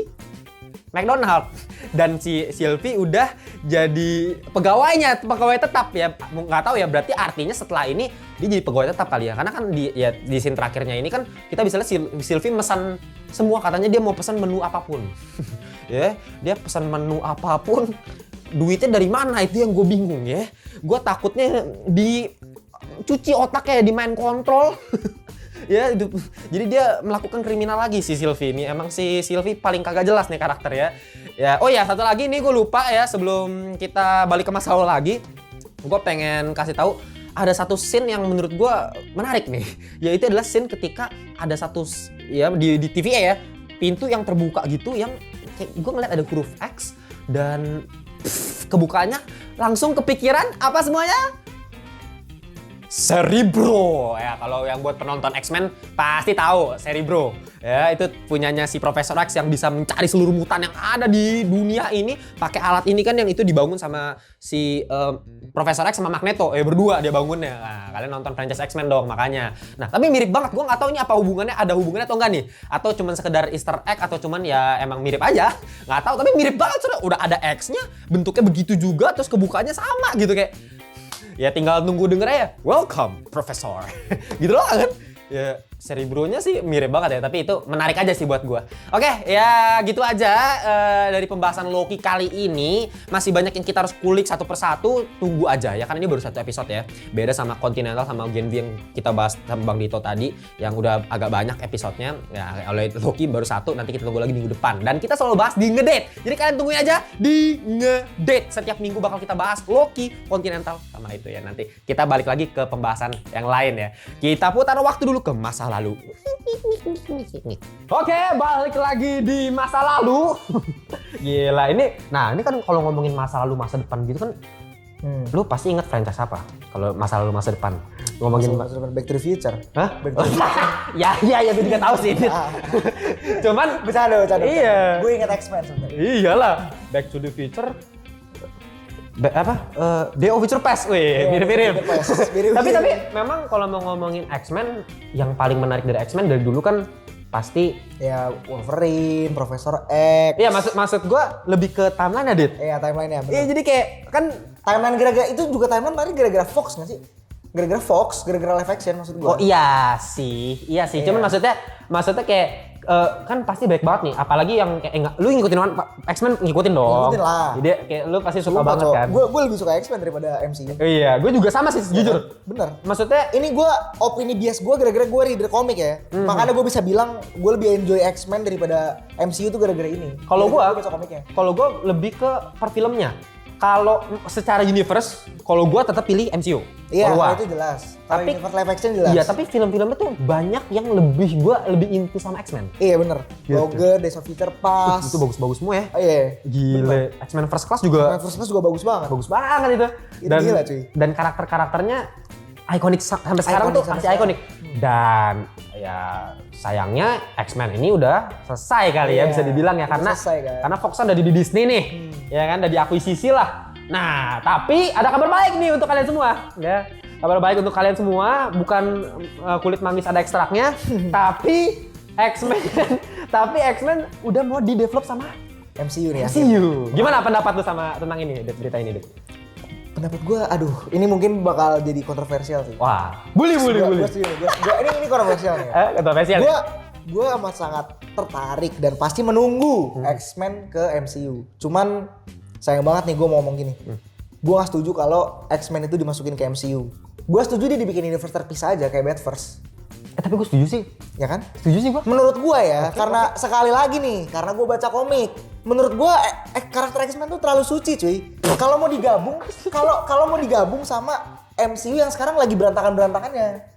McDonald, dan si Sylvie udah jadi pegawai tetap ya. Nggak tahu ya, berarti artinya setelah ini dia jadi pegawai tetap kali ya, karena kan di scene terakhirnya ini kan kita bisa lihat Sylvie mesan semua, katanya dia mau pesan menu apapun. Ya, dia pesan menu apapun, duitnya dari mana itu yang gue bingung ya. Gue takutnya dicuci otaknya, di main kontrol. Ya, jadi dia melakukan kriminal lagi si Sylvie ini. Emang si Sylvie paling kagak jelas nih karakter ya. Ya, oh ya, satu lagi nih gue lupa ya, sebelum kita balik ke masa lalu lagi, gue pengen kasih tahu ada satu scene yang menurut gue menarik nih. Yaitu adalah scene ketika ada satu ya di TVA ya, pintu yang terbuka gitu, yang kayak gue ngeliat ada huruf X, dan kebukanya langsung kepikiran apa semuanya? Cerebro ya, kalau yang buat penonton X-Men pasti tahu Cerebro ya, itu punyanya si Profesor X yang bisa mencari seluruh mutan yang ada di dunia ini pakai alat ini kan, yang itu dibangun sama si Profesor X sama Magneto berdua dia bangunnya. Nah, kalian nonton franchise X-Men dong makanya. Nah, tapi mirip banget, gue nggak tahu ini apa hubungannya, ada hubungannya atau enggak nih, atau cuman sekedar Easter egg, atau cuman ya emang mirip aja, nggak tahu, tapi mirip banget, udah ada X-nya, bentuknya begitu juga, terus kebukanya sama gitu kayak. Ya tinggal nunggu denger aja, welcome Profesor. Gitu loh kan. Ya Cerebro-nya sih mirip banget ya, tapi itu menarik aja sih buat gua. Oke, ya gitu aja dari pembahasan Loki kali ini. Masih banyak yang kita harus kulik satu persatu, tunggu aja ya, kan ini baru satu episode ya. Beda sama Continental sama Gen V yang kita bahas sama Bang Dito tadi, yang udah agak banyak episodenya. Ya oleh Loki baru satu, nanti kita tunggu lagi minggu depan. Dan kita selalu bahas di Ngedate. Jadi kalian tungguin aja di Ngedate. Setiap minggu bakal kita bahas Loki, Continental sama itu ya. Nanti kita balik lagi ke pembahasan yang lain ya. Kita putar waktu dulu ke masa lalu. Oke, balik lagi di masa lalu. Gila ini. Nah, ini kan kalau ngomongin masa lalu masa depan gitu kan, lu pasti inget franchise apa? Kalau masa lalu masa depan. Ngomongin masa depan Back to the Future. Hah? Back to the Future. Ya, gue juga tahu sih. Cuman bercanda. Iya. Gue inget X-Men sebenarnya. Iyalah, Back to the Future. Day of Future Past, mirip-mirip. Tapi memang kalau mau ngomongin X-Men, yang paling menarik dari X-Men dari dulu kan pasti ya Wolverine, Profesor X. Iya, maksud gua lebih ke timeline ya, Dit. Iya, timeline-nya. Iya, jadi kayak kan timeline gara-gara itu juga timeline tadi gara-gara Fox nggak sih? Gara-gara Fox, gara-gara live action maksud gua. Oh iya sih. Cuman maksudnya kayak kan pasti baik banget nih, apalagi yang kayak lu ngikutin X-Men, ngikutin dong. Ngikutin lah. Jadi kayak lu pasti suka banget kan. Gue lebih suka X-Men daripada MCU. Iya, gue juga sama sih jujur. Bener. Maksudnya ini gue opini bias gue gara-gara gue reader komik ya. Makanya gue bisa bilang gue lebih enjoy X-Men daripada MCU tuh gara-gara ini. Kalau gue baca komiknya. Kalau gue lebih ke per filmnya. Kalau secara universe, kalau gue tetap pilih MCU. Iya, itu jelas. Tapi universe live action jelas. Iya, tapi film-filmnya tuh banyak yang gue lebih into sama X-Men. Iya bener. Gitu. Logan, Days of Future Past. Itu bagus-bagus semua ya. Oh, iya. Gile. X-Men First Class juga. X-Men First Class juga bagus banget. Bagus banget itu. Dan gila cuy. Dan karakternya ikonik sampai sekarang tuh masih ikonik. Dan ya sayangnya X-Men ini udah selesai kali ya bisa dibilang ya, karena Fox kan udah di Disney nih. Ya kan, udah diakuisisi lah. Nah, tapi ada kabar baik nih untuk kalian semua ya. Kabar baik untuk kalian semua, bukan kulit manggis ada ekstraknya, tapi X-Men udah mau di-develop sama MCU nih ya. MCU. Gimana pendapat lu sama tentang ini, berita ini, Dit? Pendapat gue, ini mungkin bakal jadi kontroversial sih. Wah, bully. Gue setuju. Ini kontroversial nih. Kontroversial. Gue amat sangat tertarik dan pasti menunggu X-Men ke MCU. Cuman sayang banget nih gue mau ngomong gini. Gue gak setuju kalau X-Men itu dimasukin ke MCU. Gue setuju dia dibikin universe terpisah aja kayak Batverse. Tapi gue setuju sih. Ya kan? Setuju sih gue. Menurut gue ya, karena sekali lagi nih, karena gue baca komik. Menurut gue karakter X-Men tuh terlalu suci cuy. Kalau mau digabung, kalau mau digabung sama MCU yang sekarang lagi berantakan-berantakannya.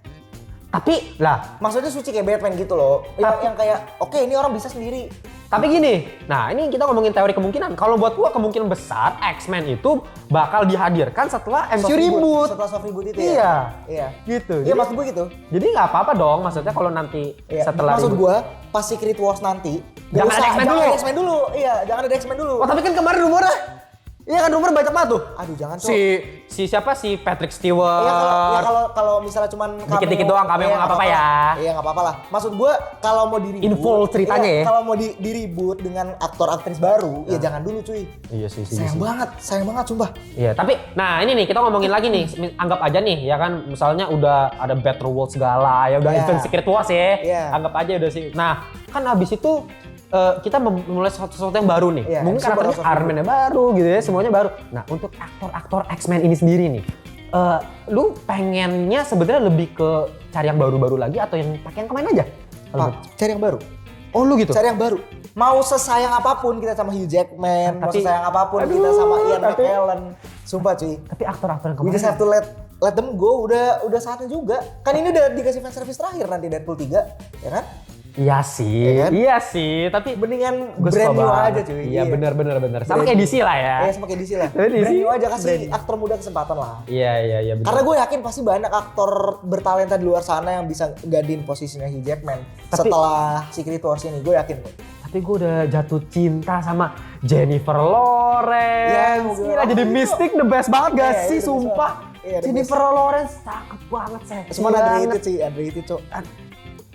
Tapi lah, maksudnya suci kayak Batman gitu loh. Yang kayak oke, ini orang bisa sendiri. Tapi gini, nah ini kita ngomongin teori kemungkinan. Kalau buat gua kemungkinan besar X-Men itu bakal dihadirkan setelah MCU reboot. Setelah soft reboot itu ya? Iya. Gitu. Iya, maksud gue gitu. Jadi nggak apa-apa dong, maksudnya kalau nanti setelah maksud gue pas Secret Wars nanti Jangan ada X-Men dulu. Jangan ada X-Men dulu. Iya, jangan ada X-Men dulu. Oh, tapi kan kemarin rumornya. Iya kan rumor banyak banget tuh. Aduh, jangan Cok. Si siapa si Patrick Stewart. Iya kalau misalnya cuman dikit-dikit doang cameo enggak apa-apa ya. Iya, enggak apa-apa lah. Maksud gua kalau mau di-reboot info ceritanya ya. Kalau mau di-reboot dengan aktor-aktris baru, ya jangan dulu cuy. Iya sih. Sayang banget sumpah. Iya, tapi nah ini nih kita ngomongin lagi nih. Anggap aja nih ya kan misalnya udah ada Battle World segala ya udah event Secret Wars ya. Anggap aja udah sih. Nah, kan habis itu kita memulai sesuatu yang baru nih. Yeah, mungkin karakternya Iron Man-nya baru gitu ya, semuanya baru. Nah, untuk aktor-aktor X-Men ini sendiri nih, lu pengennya sebenarnya lebih ke cari yang baru-baru lagi atau yang pakai yang kemarin aja? Cari yang baru. Oh, lu gitu? Cari yang baru. Mau sesayang apapun kita sama Hugh Jackman, mau sesayang apapun kita sama Ian McKellen. Sumpah cuy. Tapi aktor-aktor yang kemarin. We just have to let them go, udah saatnya juga. Kan ini udah dikasih fan service terakhir nanti Deadpool 3, ya kan? Iya sih, iya sih, tapi mendingan brand new aja cuy. Iya benar. Sama kayak DC lah ya. Iya, sama kayak DC lah. Brand new aja, kasih aktor muda kesempatan lah. Iya benar. Karena gue yakin pasti banyak aktor bertalenta di luar sana yang bisa gantiin posisinya Hugh Jackman setelah Secret Wars ini, gue yakin. Tapi gue udah jatuh cinta sama Jennifer Lawrence. Gila jadi Mystic the best banget gak sih, sumpah. Jennifer Lawrence cakep banget sih. Semua underrated cok.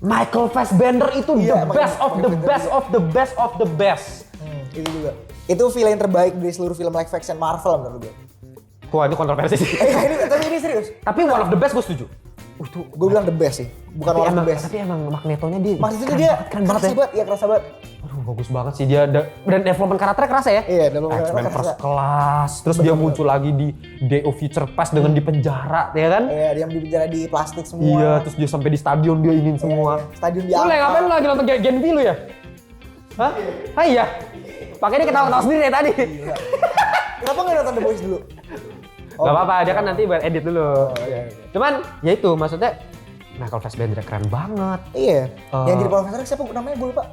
Michael Fassbender itu the best of the best. Itu juga. Itu film terbaik dari seluruh film live action Marvel menurut gue. Wah ini kontroversi sih. Tapi ini serius. Tapi one of the best gue setuju. Gue bilang the best sih, bukan one of the best. Tapi emang Magnetonya keren banget ya. Iya kerasa banget. Aduh bagus banget sih dia dan development karakternya kerasa ya. Iya development karakternya kerasa. First class, terus dia muncul lagi di Day of Future Past dengan di penjara, ya kan? Iya dia di penjara di plastik semua. Iya, terus dia sampai di stadion dia ingin semua. Iya. Stadion di. Lu ngapain lu lagi nonton Gen V lu ya? Hah? Ah iya. Pakai dia ketawa-ketawa sendiri ya tadi. Kenapa nggak nonton The Boys dulu? Gak apa-apa, dia kan nanti buat edit dulu. Cuman ya itu maksudnya Michael Fassbender keren banget. Iya. Yang jadi profesor siapa namanya gue lupa.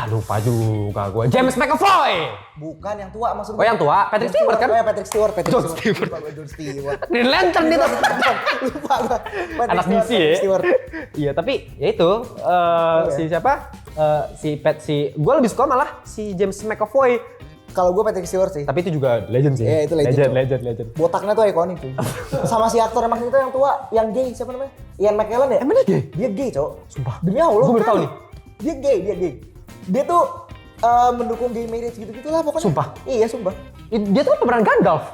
Lupa juga gue. James McAvoy. Bukan yang tua maksud gue. Oh yang tua, Patrick Stewart kan? Patrick Stewart. John Stewart. Green Lantern itu. Lupa gue. Anak DC ya. Iya tapi ya itu si siapa? Si gue lebih suka malah si James McAvoy. Kalau gue Patrick Stewart sih. Tapi itu juga legend sih. Iya itu legend. Botaknya tuh ikonik tuh. Sama si aktor emang itu yang tua, yang gay siapa namanya? Ian McKellen ya? Emang dia gay? Dia gay cowok. Sumpah. Demi Allah. Gue baru tahu nih. Dia gay. Dia tuh mendukung gay marriage gitu-gitu lah pokoknya. Sumpah? Iya sumpah. Dia tuh pemeran Gandalf.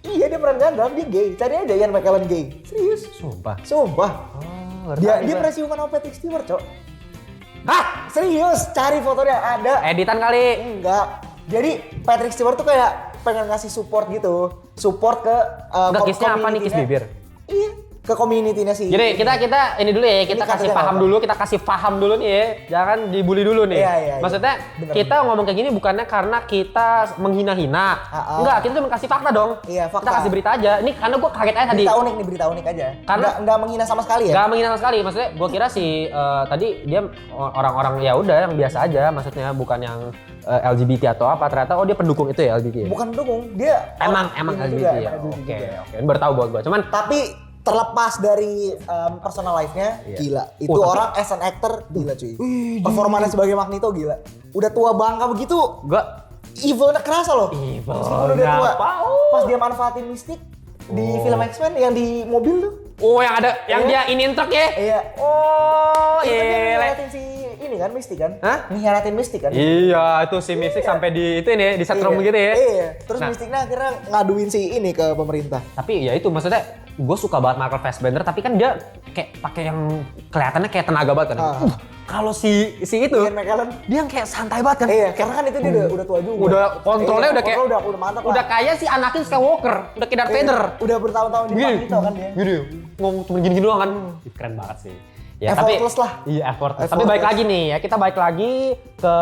Iya dia pemeran Gandalf, dia gay. Cari aja Ian McKellen gay. Serius. Sumpah. Oh, dia pernah ciuman sama Patrick Stewart cowok. Hah? Serius, cari fotonya ada. Editan kali. Enggak. Jadi Patrick Stewart tuh kayak pengen ngasih support gitu. Support ke kisnya apa nih, kiss bibir? Iya, ke community-nya sih. Jadi kita ini dulu ya, kita kasih paham dulu nih ya. Jangan dibully dulu nih. Iya. Maksudnya kita ngomong kayak gini bukannya karena kita menghina-hina. Enggak, kita cuma kasih fakta dong. Iya, fakta. Kita kasih berita aja. Ini karena gue kaget aja tadi. Berita unik aja. Karena nggak menghina sama sekali ya? Nggak menghina sama sekali. Maksudnya gue kira tadi dia orang-orang ya udah yang biasa aja. Maksudnya bukan yang LGBT atau apa. Ternyata dia pendukung itu ya LGBT. Bukan pendukung, dia emang LGBT ya. Oke. Baru tahu buat gue. Cuman tapi terlepas dari personal life-nya, gila. Itu orang as an actor gila cuy. Performanya sebagai Magneto gila. Udah tua bangka begitu. Enggak. Evil-nya kerasa loh. Evil. Udah tua. Pas dia manfaatin Mystic di film X-Men yang di mobil tuh. Oh yang ada, yang dia inin truk ya? Iya. Oh iya. Ngehianatin si ini kan Mystic kan? Hah? Ngehianatin Mystic kan? Iya, itu si Mystic sampai di itu ini di setrum gitu ya. Iya. Terus Mysticnya akhirnya ngaduin si ini ke pemerintah. Tapi ya itu maksudnya gue suka banget Michael Fassbender tapi kan dia kayak pakai yang kelihatannya kayak tenaga banget kan. Kalau si itu Ian McKellen dia yang kayak santai banget kan. Iya, karena kan itu dia udah tua juga. Udah kontrolnya udah kayak udah mantap lah. Udah kayak si Anakin Skywalker, udah kayak Darth Vader. Udah bertahun-tahun di Magneto kan dia. Gini, ngomong cuma gini-gini doang kan. Keren banget sih. Ya, effortless lah. Iya, effortless. Tapi balik lagi nih ya, kita balik lagi ke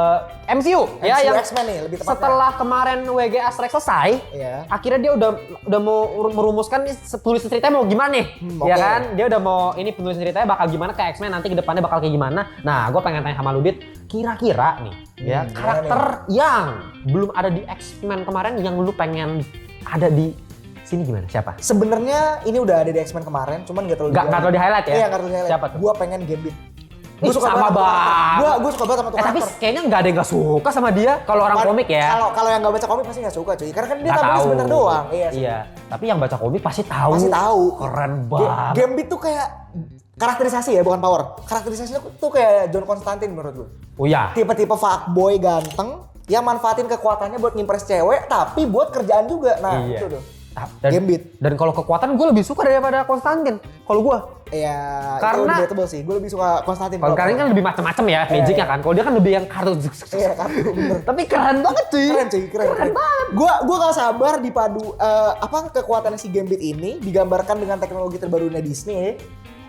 MCU ya yang X-Men nih lebih tepatnya. Setelah kemarin WG Asterix selesai, akhirnya dia udah mau merumuskan nih penulis ceritanya mau gimana nih. Ya kan? Dia udah mau ini penulis ceritanya bakal gimana ke X-Men nanti ke depannya bakal kayak gimana. Nah, gue pengen tanya sama Ludit, kira-kira nih ya karakter yang belum ada di X-Men kemarin yang lu pengen ada di sini gimana? Siapa? Sebenarnya ini udah ada di X-Men kemarin, cuman nggak terlalu di highlight ya? Iya, nggak terlalu di highlight. Siapa tuh? Gua pengen Gambit. Gue suka sama banget. Gue suka banget sama tuh karakter. Tapi kayaknya nggak ada yang nggak suka sama dia kalau orang komik ya. Kalau yang nggak baca komik pasti nggak suka cuy. Karena kan dia tampilnya sebentar doang. Iya. Tapi yang baca komik pasti tahu. Pasti tahu. Keren banget. Gambit tuh kayak karakterisasi ya, bukan power. Karakterisasinya tuh kayak John Constantine menurut gue. Oh iya. Tipe-tipe fuckboy ganteng yang manfaatin kekuatannya buat ngimpress cewek tapi buat kerjaan juga. Nah, itu tuh. Gambit. Dan kalau kekuatan gue lebih suka daripada Konstantin. Kalau gue. Iya, karena itu debatable sih. Gue lebih suka Konstantin. Kalau Karin kan lebih macam-macam ya, magicnya kan. Kalau dia kan lebih yang kartu. Iya, kartu bener. Tapi keren banget cuy. Keren banget. Gue gak sabar dipadu kekuatan si Gambit ini digambarkan dengan teknologi terbarunya Disney.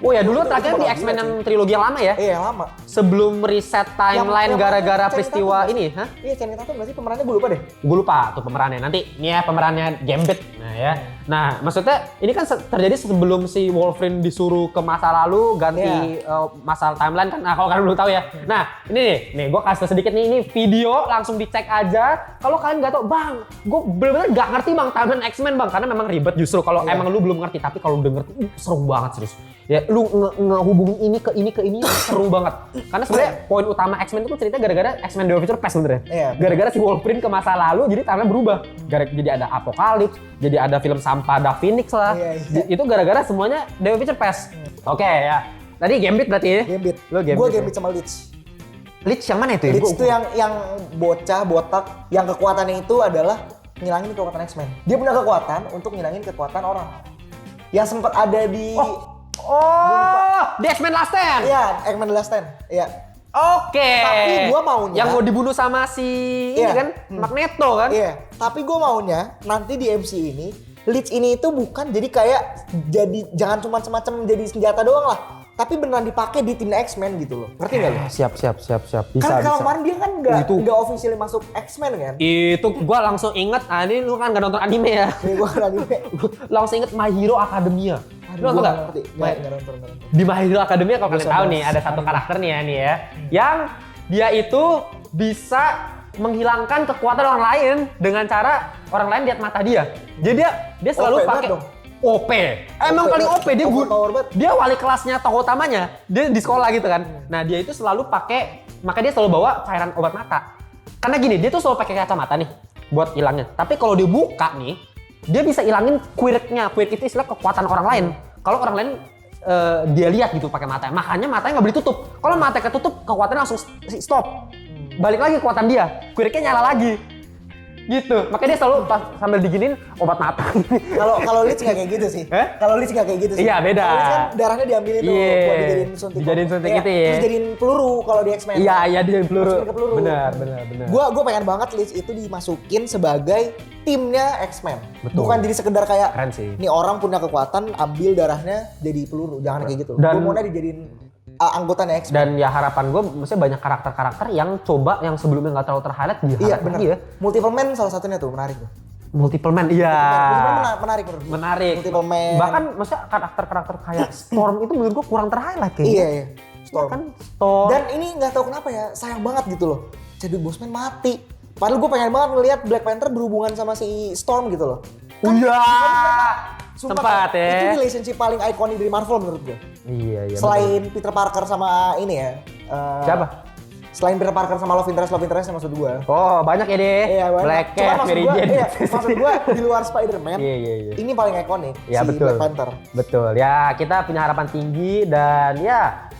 Oh ya, dulu terakhir di X-Men yang trilogi yang lama ya? Iya, yang lama. Sebelum reset timeline gara-gara peristiwa ini, hah? Iya, Channing Tatum berarti pemerannya gue lupa deh. Gue lupa tuh pemerannya. Nanti ini ya pemerannya Gambit. Nah ya. Nah, maksudnya ini kan terjadi sebelum si Wolverine disuruh ke masa lalu ganti masa timeline kan. Nah, kalau kalian belum tahu ya. Nah, ini nih gue kasih sedikit nih, ini video langsung dicek aja. Kalau kalian nggak tahu, Bang, gue bener-bener nggak ngerti Bang timeline X-Men Bang, karena memang ribet justru kalau emang lu belum ngerti. Tapi kalau udah ngerti, seru banget serius. Ya, lu ngehubungin ini ke ini seru banget. Karena sebenarnya poin utama X-Men itu ceritanya gara-gara X-Men The Future Past sebenarnya. Iya. Gara-gara si Wolverine ke masa lalu, jadi timeline berubah. Jadi ada Apocalypse, jadi ada film sampah The Phoenix lah. Iya. Itu gara-gara semuanya The Future Past. Oke ya. Tadi Gambit berarti ya? Gambit. Lu Gambit. Gue Gambit sama Leech. Leech yang mana itu ya? Leech itu yang bocah, botak, yang kekuatannya itu adalah ngilangin kekuatan X-Men. Dia punya kekuatan untuk ngilangin kekuatan orang. Yang sempat ada di di X-Men Last Stand. Iya, X-Men The Last Stand. Iya. Oke. Tapi gua maunya yang mau dibunuh sama si ini kan Magneto kan? Iya. Tapi gua maunya nanti di MC ini Leech ini itu bukan jangan cuma semacam jadi senjata doang lah. Tapi beneran dipakai di tim X-Men gitu loh. Ngerti nggak lo? Siap. Bisa. Kan kalau kemarin dia kan nggak officially masuk X-Men kan? Itu gua langsung inget, ini lu kan nggak nonton anime ya? Nih gua anime. Langsung inget My Hero Academia. Lu nonton nggak? Nggak nonton. Di My Hero Academia kalau kalian tahu nih ada satu karakternya nih ya, yang dia itu bisa menghilangkan kekuatan orang lain dengan cara orang lain lihat mata dia. Jadi dia selalu pakai OP. Emang paling OP dia wali kelasnya tokoh utamanya. Dia di sekolah gitu kan. Nah, dia itu selalu pakai, makanya dia selalu bawa cairan obat mata. Karena gini, dia tuh selalu pakai kacamata nih buat hilangnya. Tapi kalau dia buka nih, dia bisa hilangin quirknya. Quirk itu istilah kekuatan orang lain. Kalau orang lain dia lihat gitu pakai matanya. Makanya matanya nggak boleh tutup. Kalau matanya ketutup, kekuatannya langsung stop. Balik lagi kekuatan dia. Quirknya nyala lagi. Gitu. Makanya dia selalu sambil diginin obat mata. Kalau Leech nggak kayak gitu sih. Kalau Leech nggak kayak gitu sih. Iya, beda. Kalau Leech kan darahnya diambilin tuh buat dijadiin suntik. Dijadiin suntik itu ya. Terus jadiin peluru kalau di X-Men. Iya, dijadiin peluru. Benar. Gua pengen banget Leech itu dimasukin sebagai timnya X-Men. Bukan jadi sekedar kayak nih orang punya kekuatan ambil darahnya jadi peluru. Jangan kayak gitu. Gua maunya dijadiin anggotanya X-Men. Dan ya harapan gue, maksudnya banyak karakter-karakter yang coba yang sebelumnya nggak terlalu terhighlight di-highlight lagi ya. Multiple Man salah satunya tuh menarik tuh. Multiple Man, iya. Menarik menurut gue. Menarik. Multiple Man. Bahkan maksudnya karakter-karakter kayak Storm itu menurut gue kurang terhighlight kayaknya. Iya. Storm. Kan Storm. Dan ini nggak tahu kenapa ya, sayang banget gitu loh. Chadwick Boseman mati. Padahal gue pengen banget ngelihat Black Panther berhubungan sama si Storm gitu loh. Iya. Sempat ya. Itu relationship paling ikonik dari Marvel menurut gue. Iya. Selain betul. Peter Parker sama ini ya. Siapa? Selain Peter Parker sama Love Interest maksud gue. Oh, banyak ya deh. Iya, Black Cat, Mary Jane. Iya, maksud gue di luar Spider-Man. Iya. Ini paling ikonik ya, si betul. Black Panther. Betul. Ya, kita punya harapan tinggi dan ya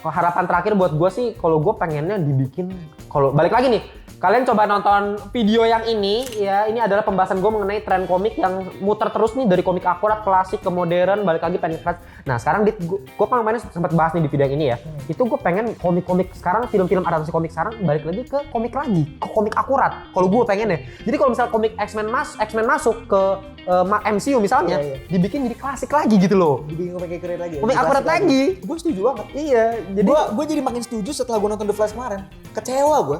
harapan terakhir buat gue sih kalau gue pengennya dibikin, kalau balik lagi nih, kalian coba nonton video yang ini ya, ini adalah pembahasan gue mengenai tren komik yang muter terus nih dari komik akurat, klasik ke modern, balik lagi pengen keras. Nah sekarang gue kemarin sempat bahas nih di video yang ini ya, itu gue pengen komik-komik sekarang, film-film adaptasi komik sekarang balik lagi ke komik akurat. Kalau gue pengen ya, jadi kalau misalnya komik X-Men masuk ke MCU misalnya, dibikin jadi klasik lagi gitu loh. Dibikin komik akurat lagi. Komik akurat lagi. Gue setuju banget. Iya, jadi gue jadi makin setuju setelah gue nonton The Flash kemarin. Kecewa gue.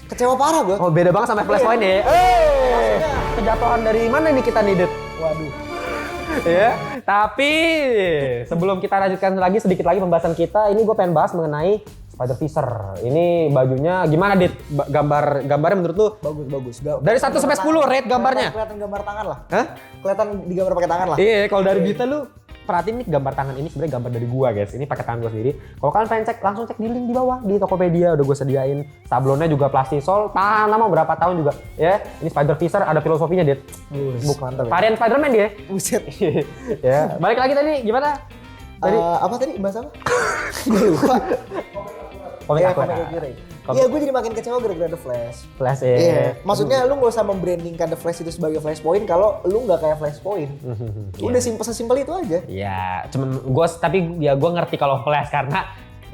Kecewa parah gue. Oh beda banget sama Flashpoint ya. Kejatuhan dari mana nih kita nih, Det? Waduh. Ya, tapi sebelum kita lanjutkan lagi sedikit lagi pembahasan kita, ini gue pengen bahas mengenai Spider-Fisher. Ini bajunya gimana, Dit? Gambarnya menurut lu? Bagus. Dari 1 sampai 10 rate gambarnya. Kelihatan gambar tangan lah. Hah? Kelihatan digambar pakai tangan lah. Iya, kalau dari Dita lu perhatiin nih gambar tangan ini sebenarnya gambar dari gua guys. Ini pakai tangan gua sendiri. Kalau kalian pengen cek langsung cek di link di bawah di Tokopedia udah gua sediain. Sablonnya juga Plastisol, tahan lama berapa tahun juga ya. Ini Spider Fisher ada filosofinya dia. Mantap ya. Varian Spiderman dia. Buset. Ya, balik lagi tadi gimana? Tadi apa tadi bahas apa? Gue lupa. Komik aku. Iya, gue jadi makin kecewa gara-gara The Flash. Flash ya. Iya. Maksudnya lu gak usah membrandingkan The Flash itu sebagai Flashpoint kalau lu gak kayak Flashpoint. Udah sesimpel itu aja. Iya, cuman gue tapi ya gue ngerti kalau Flash karena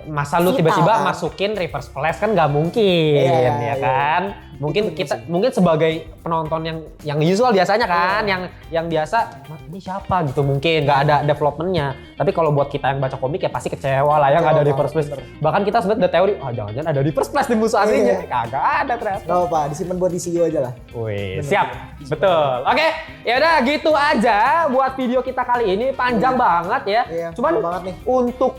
masa lu tiba-tiba masukin reverse flash kan nggak mungkin, ya kan? Mungkin kita mungkin sebagai penonton yang usual biasanya kan, yang biasa ini siapa gitu mungkin nggak ada developmentnya. Tapi kalau buat kita yang baca komik ya pasti kecewa lah ya nggak ada reverse flash. Bahkan kita sebenarnya udah teori, jangan-jangan ada reverse flash di musuh aslinya. Kagak ada ternyata. Gak apa, disimpan buat DCU aja lah. Wih, siap. Betul. Oke, ya udah gitu aja buat video kita kali ini, panjang banget ya. Cuman banget nih. Untuk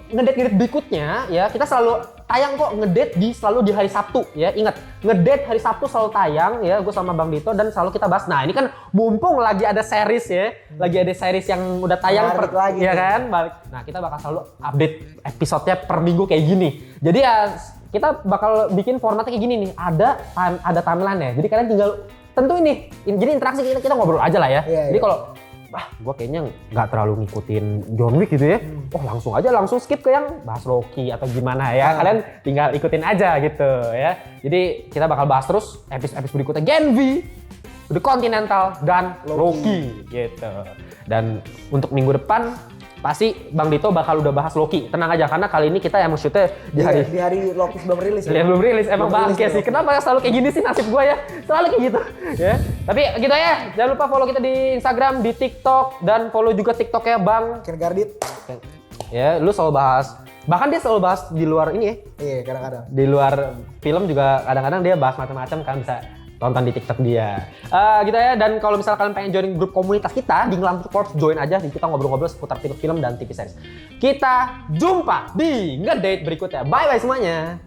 ngedate berikutnya ya kita selalu tayang kok selalu di hari Sabtu ya. Ingat, ngedate hari Sabtu selalu tayang ya, gue sama Bang Dito dan selalu kita bahas. Nah, ini kan mumpung lagi ada series ya. Lagi ada series yang udah tayang lagi ya kan, balik. Nah, kita bakal selalu update episodenya per minggu kayak gini. Jadi ya kita bakal bikin formatnya kayak gini nih. Ada timeline ya. Jadi kalian tinggal tentuin nih. Jadi interaksi kita ngobrol aja lah ya. Jadi kalau gue kayaknya nggak terlalu ngikutin John Wick gitu ya. Langsung skip ke yang bahas Loki atau gimana ya. Kalian tinggal ikutin aja gitu ya. Jadi kita bakal bahas terus episode berikutnya Gen V, The Continental dan Loki gitu. Dan untuk minggu depan pasti Bang Dito bakal udah bahas Loki. Tenang aja karena kali ini kita emang shootnya di hari Loki belum rilis ya. Belum rilis emang bangke sih. Kenapa selalu kayak gini sih nasib gue ya? Selalu kayak gitu ya. Tapi gitu ya. Jangan lupa follow kita di Instagram, di TikTok dan follow juga TikToknya Bang Gardit. Ya, lu selalu bahas. Bahkan dia selalu bahas di luar ini ya. Iya, kadang-kadang. Di luar film juga kadang-kadang dia bahas macam-macam kan, bisa tonton di TikTok dia. Gitu ya, dan kalau misalnya kalian pengen join grup komunitas kita di Ngelam Corps, join aja. Kita ngobrol-ngobrol seputar film dan TV series. Kita jumpa di ngedate berikutnya. Bye-bye semuanya.